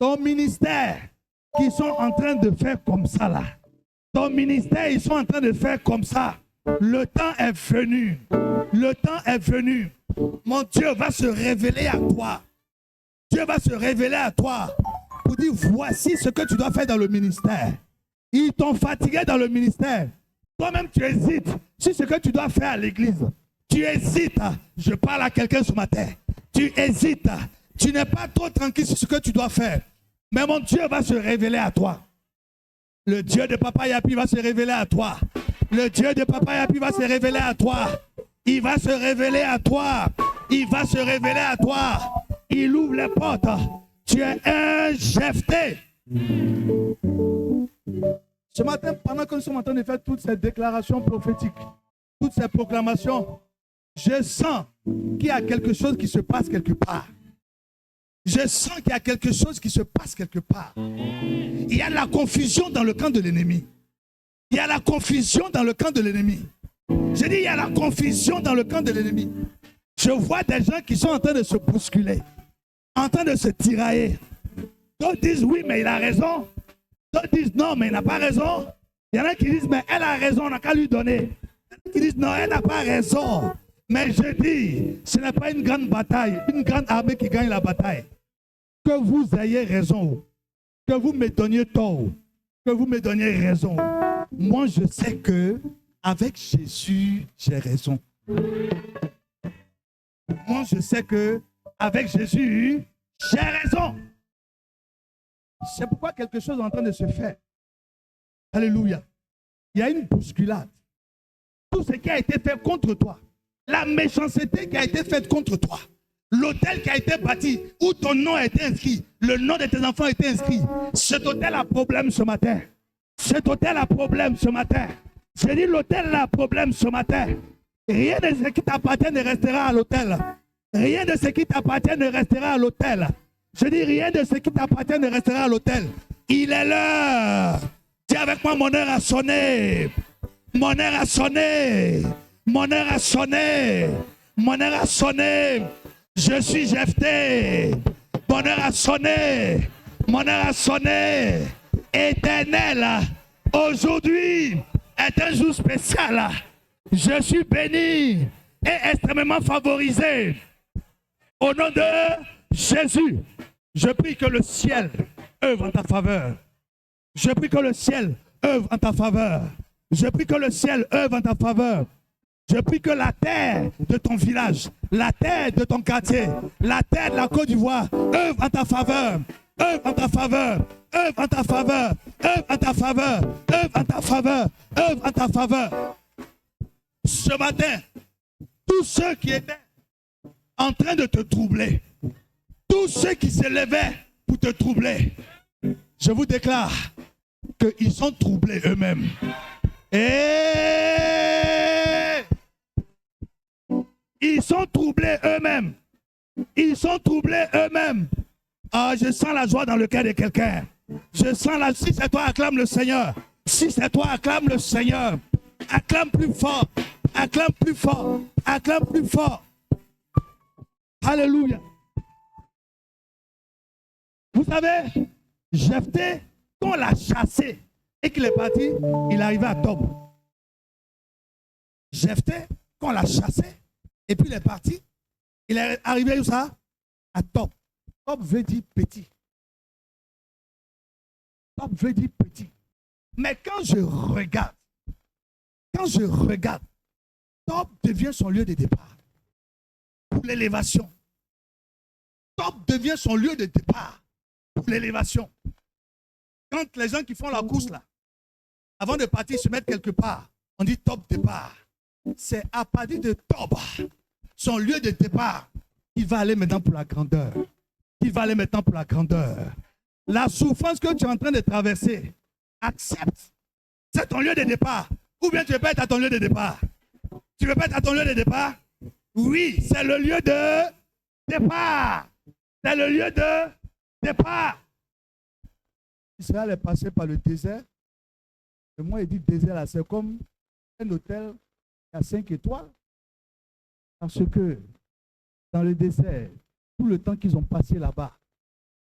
Ton ministère, qui sont en train de faire comme ça là. Ton ministère, ils sont en train de faire comme ça. Le temps est venu. Le temps est venu. Mon Dieu va se révéler à toi. Dieu va se révéler à toi pour dire, voici ce que tu dois faire dans le ministère. Ils t'ont fatigué dans le ministère. Toi-même, tu hésites sur ce que tu dois faire à l'église. Tu hésites. Je parle à quelqu'un ce matin. Tu hésites. Tu n'es pas trop tranquille sur ce que tu dois faire. Mais mon Dieu va se révéler à toi. Le Dieu de Papa Yapi va se révéler à toi. Le Dieu de Papa Yapi va se révéler à toi. Il va se révéler à toi. Il va se révéler à toi. Il ouvre les portes. Tu es un Jephthé. Ce matin, pendant que nous sommes en train de faire toutes ces déclarations prophétiques, toutes ces proclamations, je sens qu'il y a quelque chose qui se passe quelque part. Je sens qu'il y a quelque chose qui se passe quelque part. Il y a de la confusion dans le camp de l'ennemi. Il y a la confusion dans le camp de l'ennemi. Je dis, il y a la confusion dans le camp de l'ennemi. Je vois des gens qui sont en train de se bousculer, en train de se tirailler. D'autres disent oui, mais il a raison. D'autres disent non, mais il n'a pas raison. Il y en a qui disent, mais elle a raison, on n'a qu'à lui donner. Il y en a qui disent non, elle n'a pas raison. Mais je dis, ce n'est pas une grande bataille, une grande armée qui gagne la bataille. Que vous ayez raison, que vous me donniez tort, que vous me donniez raison. Moi, je sais que avec Jésus, j'ai raison. Moi, je sais que avec Jésus, j'ai raison. C'est pourquoi quelque chose est en train de se faire. Alléluia. Il y a une bousculade. Tout ce qui a été fait contre toi, la méchanceté qui a été faite contre toi, l'hôtel qui a été bâti, où ton nom a été inscrit, le nom de tes enfants a été inscrit. Cet hôtel a problème ce matin. Cet hôtel a problème ce matin. J'ai dit l'hôtel a problème ce matin. Rien de ce qui t'appartient ne restera à l'hôtel. Rien de ce qui t'appartient ne restera à l'hôtel. Je dis rien de ce qui t'appartient ne restera à l'hôtel. Il est l'heure. Dis avec moi, mon heure a sonné. Mon heure a sonné. Mon heure a sonné. Mon heure a sonné. Je suis Jephthé. Mon heure a sonné. Mon heure a sonné. Éternel, aujourd'hui est un jour spécial. Je suis béni et extrêmement favorisé. Au nom de Jésus, je prie que le ciel œuvre en ta faveur. Je prie que le ciel œuvre en ta faveur. Je prie que le ciel œuvre en ta faveur. Je prie que la terre de ton village, la terre de ton quartier, la terre de la Côte d'Ivoire œuvre en ta faveur. Œuvre en ta faveur. Œuvre en ta faveur. Œuvre en ta faveur. Œuvre en ta faveur. Œuvre en ta faveur. Ce matin, tous ceux qui étaient en train de te troubler, tous ceux qui se levaient pour te troubler, je vous déclare qu'ils sont troublés eux-mêmes. Et ils sont troublés eux-mêmes. Ils sont troublés eux-mêmes. Ah, je sens la joie dans le cœur de quelqu'un. Je sens la... Si c'est toi, acclame le Seigneur. Si c'est toi, acclame le Seigneur. Acclame plus fort. Acclame plus fort. Acclame plus fort. Alléluia. Vous savez, Jephthé, quand on l'a chassé et qu'il est parti, il est arrivé à Tob. Jephthé, quand on l'a chassé et puis il est parti, il est arrivé où ça? À Tob. Tob veut dire petit. Tob veut dire petit. Mais quand je regarde, Tob devient son lieu de départ pour l'élévation. Tob devient son lieu de départ pour l'élévation. Quand les gens qui font la course là, avant de partir se mettre quelque part, on dit Tob départ. C'est à partir de Tob, son lieu de départ, il va aller maintenant pour la grandeur. Il va aller maintenant pour la grandeur. La souffrance que tu es en train de traverser, accepte. C'est ton lieu de départ. Ou bien tu veux pas être à ton lieu de départ. Tu veux pas être à ton lieu de départ? Oui, c'est le lieu de départ. C'est le lieu de départ. Israël est passé par le désert. Et moi, il dit désert là, c'est comme un hôtel à 5 étoiles. Parce que dans le désert, tout le temps qu'ils ont passé là-bas,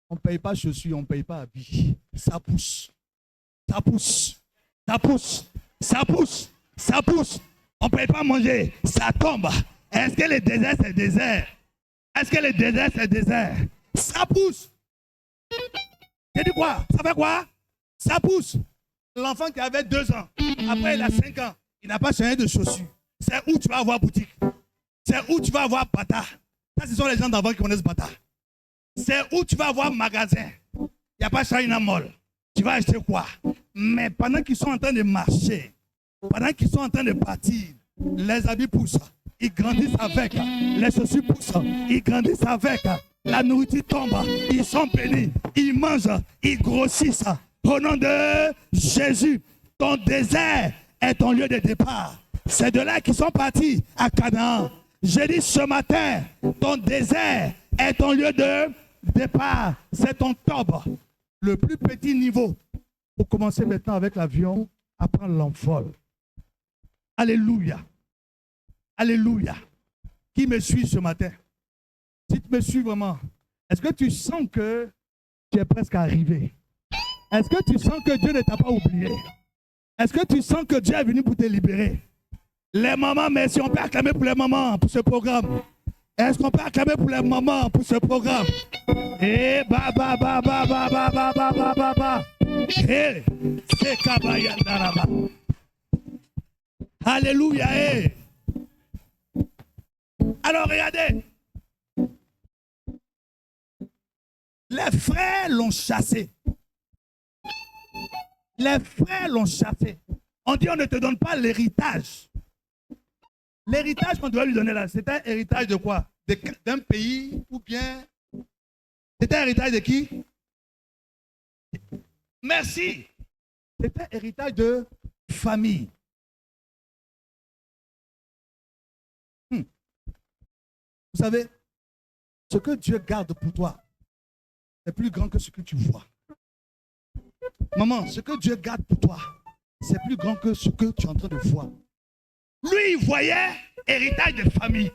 on ne paye pas chaussures, on ne paye pas habits. Ça pousse. Ça pousse. Ça pousse. Ça pousse. Ça pousse. On ne paye pas manger. Ça tombe. Est-ce que le désert, c'est désert? Est-ce que le désert, c'est désert? Ça pousse. J'ai dit quoi? Ça fait quoi? Ça pousse. L'enfant qui avait 2 ans, après il a 5 ans, il n'a pas changé de chaussures. C'est où tu vas avoir boutique. C'est où tu vas avoir bata. Ça, ce sont les gens d'avant qui connaissent bata. C'est où tu vas avoir magasin. Il n'y a pas China Mall. Tu vas acheter quoi? Mais pendant qu'ils sont en train de marcher, pendant qu'ils sont en train de partir, les habits poussent. Ils grandissent avec. Les chaussures poussent. Ils grandissent avec. La nourriture tombe. Ils sont bénis. Ils mangent. Ils grossissent. Au nom de Jésus, ton désert est ton lieu de départ. C'est de là qu'ils sont partis à Canaan. J'ai dit ce matin, ton désert est ton lieu de départ. C'est ton Tob. Le plus petit niveau. Pour commencer maintenant avec l'avion, à prendre l'envol. Alléluia. Alléluia. Qui me suit ce matin? Si tu me suis vraiment, est-ce que tu sens que tu es presque arrivé? Est-ce que tu sens que Dieu ne t'a pas oublié? Est-ce que tu sens que Dieu est venu pour te libérer? Les mamans, merci, on peut acclamer pour les mamans pour ce programme. Est-ce qu'on peut acclamer pour les mamans pour ce programme? Eh, ba, ba, ba, ba, ba, ba, ba, ba, ba, ba, ba. Eh, c'est Kabayandaraba. Alléluia, eh. Alors, regardez. Les frères l'ont chassé. Les frères l'ont chassé. On dit on ne te donne pas l'héritage. L'héritage qu'on doit lui donner là, c'est un héritage de quoi? D'un pays ou bien... C'est un héritage de qui? Merci. C'est un héritage de famille. Vous savez, ce que Dieu garde pour toi, c'est plus grand que ce que tu vois. Maman, ce que Dieu garde pour toi, c'est plus grand que ce que tu es en train de voir. Lui, il voyait héritage de famille.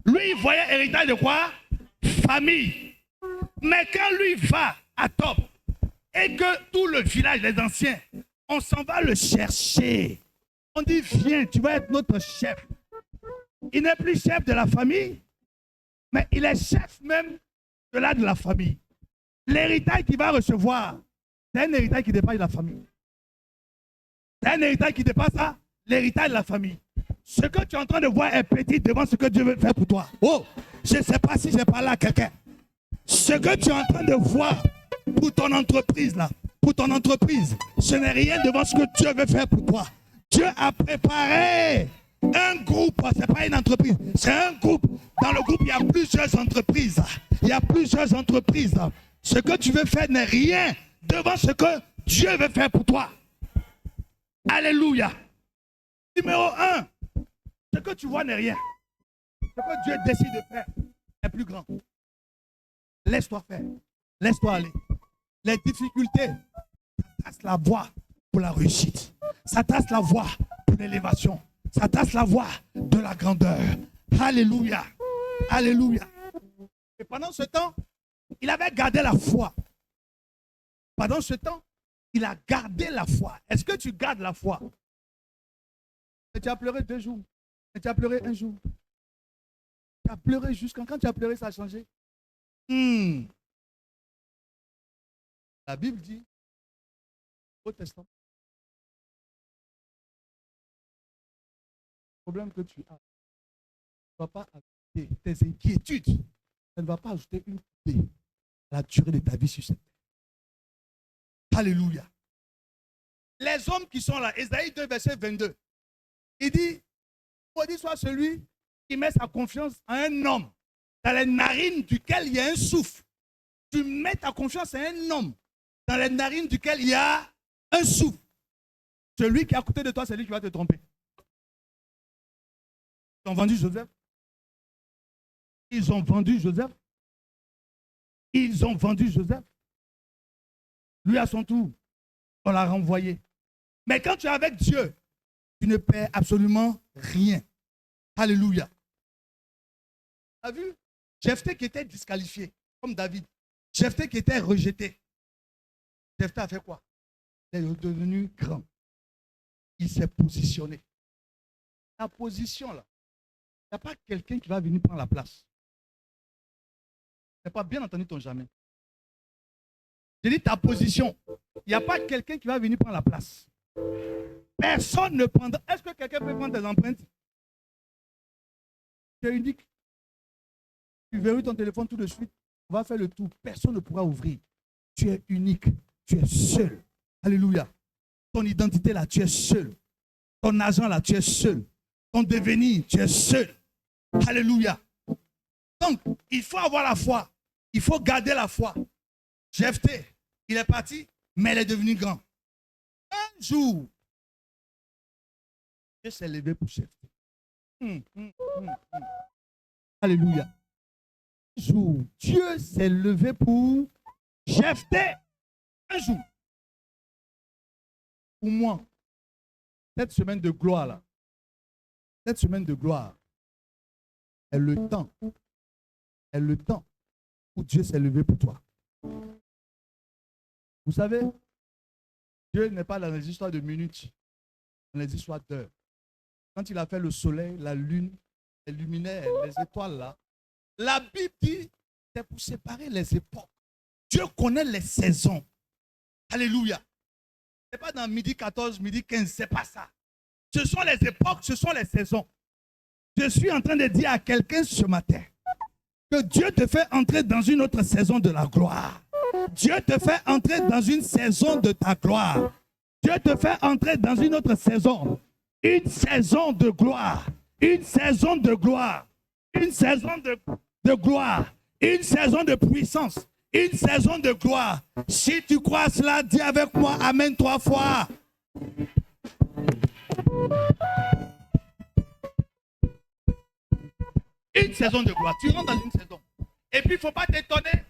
Lui, il voyait héritage de quoi? Famille. Mais quand lui va à Top, et que tout le village, les anciens, on s'en va le chercher. On dit, viens, tu vas être notre chef. Il n'est plus chef de la famille, mais il est chef même de la famille. L'héritage qu'il va recevoir, c'est un héritage qui dépasse la famille. C'est un héritage qui dépasse ça, l'héritage de la famille. Ce que tu es en train de voir est petit devant ce que Dieu veut faire pour toi. Oh, je ne sais pas si j'ai parlé à quelqu'un. Ce que tu es en train de voir pour ton entreprise là, pour ton entreprise, ce n'est rien devant ce que Dieu veut faire pour toi. Dieu a préparé un groupe, ce n'est pas une entreprise, c'est un groupe. Dans le groupe, il y a plusieurs entreprises. Il y a plusieurs entreprises. Ce que tu veux faire n'est rien devant ce que Dieu veut faire pour toi. Alléluia. Numéro 1, ce que tu vois n'est rien. Ce que Dieu décide de faire est plus grand. Laisse-toi faire. Laisse-toi aller. Les difficultés, ça trace la voie pour la réussite. Ça trace la voie pour l'élévation. Ça trace la voie de la grandeur. Alléluia. Alléluia. Et pendant ce temps, il avait gardé la foi. Pendant ce temps, il a gardé la foi. Est-ce que tu gardes la foi? Et tu as pleuré 2 jours. Et tu as pleuré 1 jour. Tu as pleuré jusqu'à quand tu as pleuré, ça a changé. La Bible dit, au Testament, le problème que tu as ne va pas ajouter tes inquiétudes. Ça ne va pas ajouter une coupée à la durée de ta vie sur cette terre. Alléluia. Les hommes qui sont là, Ésaïe 2, verset 22, il dit, maudit soit celui qui met sa confiance en un homme, dans les narines duquel il y a un souffle. Tu mets ta confiance en un homme, dans les narines duquel il y a un souffle. Celui qui est à côté de toi, c'est lui qui va te tromper. Ils ont vendu Joseph. Ils ont vendu Joseph. Ils ont vendu Joseph. Lui, à son tour, on l'a renvoyé. Mais quand tu es avec Dieu, tu ne perds absolument rien. Alléluia. Tu as vu? Jephthé qui était disqualifié, comme David. Jephthé qui était rejeté. Jephthé a fait quoi? Il est devenu grand. Il s'est positionné. La position là, il n'y a pas quelqu'un qui va venir prendre la place. Tu n'as pas bien entendu ton jamais. J'ai dit ta position. Il n'y a pas quelqu'un qui va venir prendre la place. Personne ne prendra. Est-ce que quelqu'un peut prendre tes empreintes? Tu es unique. Tu verrouilles ton téléphone tout de suite. On va faire le tour. Personne ne pourra ouvrir. Tu es unique. Tu es seul. Alléluia. Ton identité là, tu es seul. Ton argent là, tu es seul. Ton devenir, tu es seul. Alléluia. Donc, il faut avoir la foi. Il faut garder la foi. Jephthé, il est parti, mais il est devenu grand. Un jour, Dieu s'est levé pour Jephthé. Alléluia. Un jour, Dieu s'est levé pour Jephthé. Un jour. Pour moi, cette semaine de gloire là, cette semaine de gloire est le temps où Dieu s'est levé pour toi. Vous savez, Dieu n'est pas dans les histoires de minutes, dans les histoires d'heures. Quand il a fait le soleil, la lune, les luminaires, les étoiles là, la Bible dit c'est pour séparer les époques. Dieu connaît les saisons. Alléluia. Ce n'est pas dans midi 14, midi 15, ce n'est pas ça. Ce sont les époques, ce sont les saisons. Je suis en train de dire à quelqu'un ce matin que Dieu te fait entrer dans une autre saison de la gloire. Dieu te fait entrer dans une saison de ta gloire. Dieu te fait entrer dans une autre saison. Une saison de gloire. Une saison de gloire. Une saison de gloire. Une saison de puissance. Une saison de gloire. Si tu crois cela, dis avec moi Amen 3 fois. Une saison de gloire. Tu rentres dans une saison. Et puis, il ne faut pas t'étonner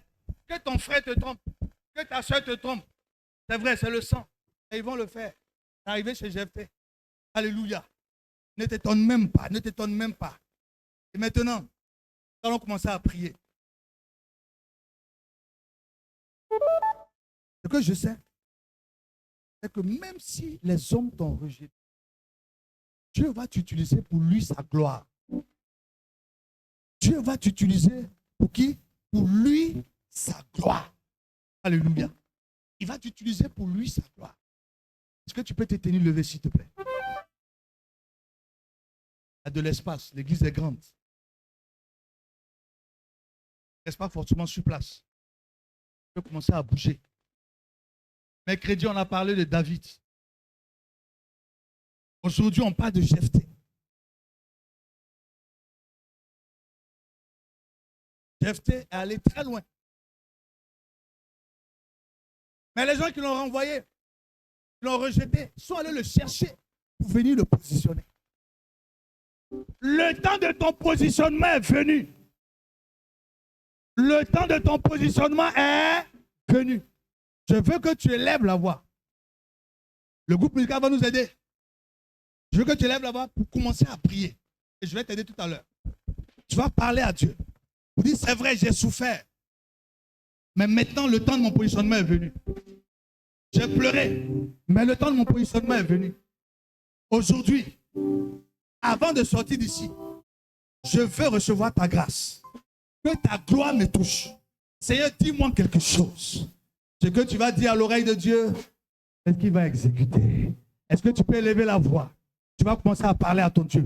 que ton frère te trompe, que ta soeur te trompe. C'est vrai, c'est le sang. Et ils vont le faire. C'est arrivé chez Jephthé. Alléluia. Ne t'étonne même pas, ne t'étonne même pas. Et maintenant, nous allons commencer à prier. Ce que je sais, c'est que même si les hommes t'ont rejeté, Dieu va t'utiliser pour lui sa gloire. Dieu va t'utiliser pour qui? Pour lui sa gloire. Alléluia. Il va t'utiliser pour lui sa gloire. Est-ce que tu peux te tenir levé, s'il te plaît? Il y a de l'espace. L'église est grande. Reste pas forcément sur place. Tu peux commencer à bouger. Mercredi, on a parlé de David. Aujourd'hui, on parle de Jephthé. Jephthé est allé très loin. Mais les gens qui l'ont renvoyé, qui l'ont rejeté, sont allés le chercher pour venir le positionner. Le temps de ton positionnement est venu. Le temps de ton positionnement est venu. Je veux que tu élèves la voix. Le groupe musical va nous aider. Je veux que tu élèves la voix pour commencer à prier. Et je vais t'aider tout à l'heure. Tu vas parler à Dieu. Vous dites, c'est vrai, j'ai souffert. Mais maintenant, le temps de mon positionnement est venu. J'ai pleuré, mais le temps de mon positionnement est venu. Aujourd'hui, avant de sortir d'ici, je veux recevoir ta grâce. Que ta gloire me touche. Seigneur, dis-moi quelque chose. Ce que tu vas dire à l'oreille de Dieu, est-ce qu'il va exécuter? Est-ce que tu peux élever la voix? Tu vas commencer à parler à ton Dieu.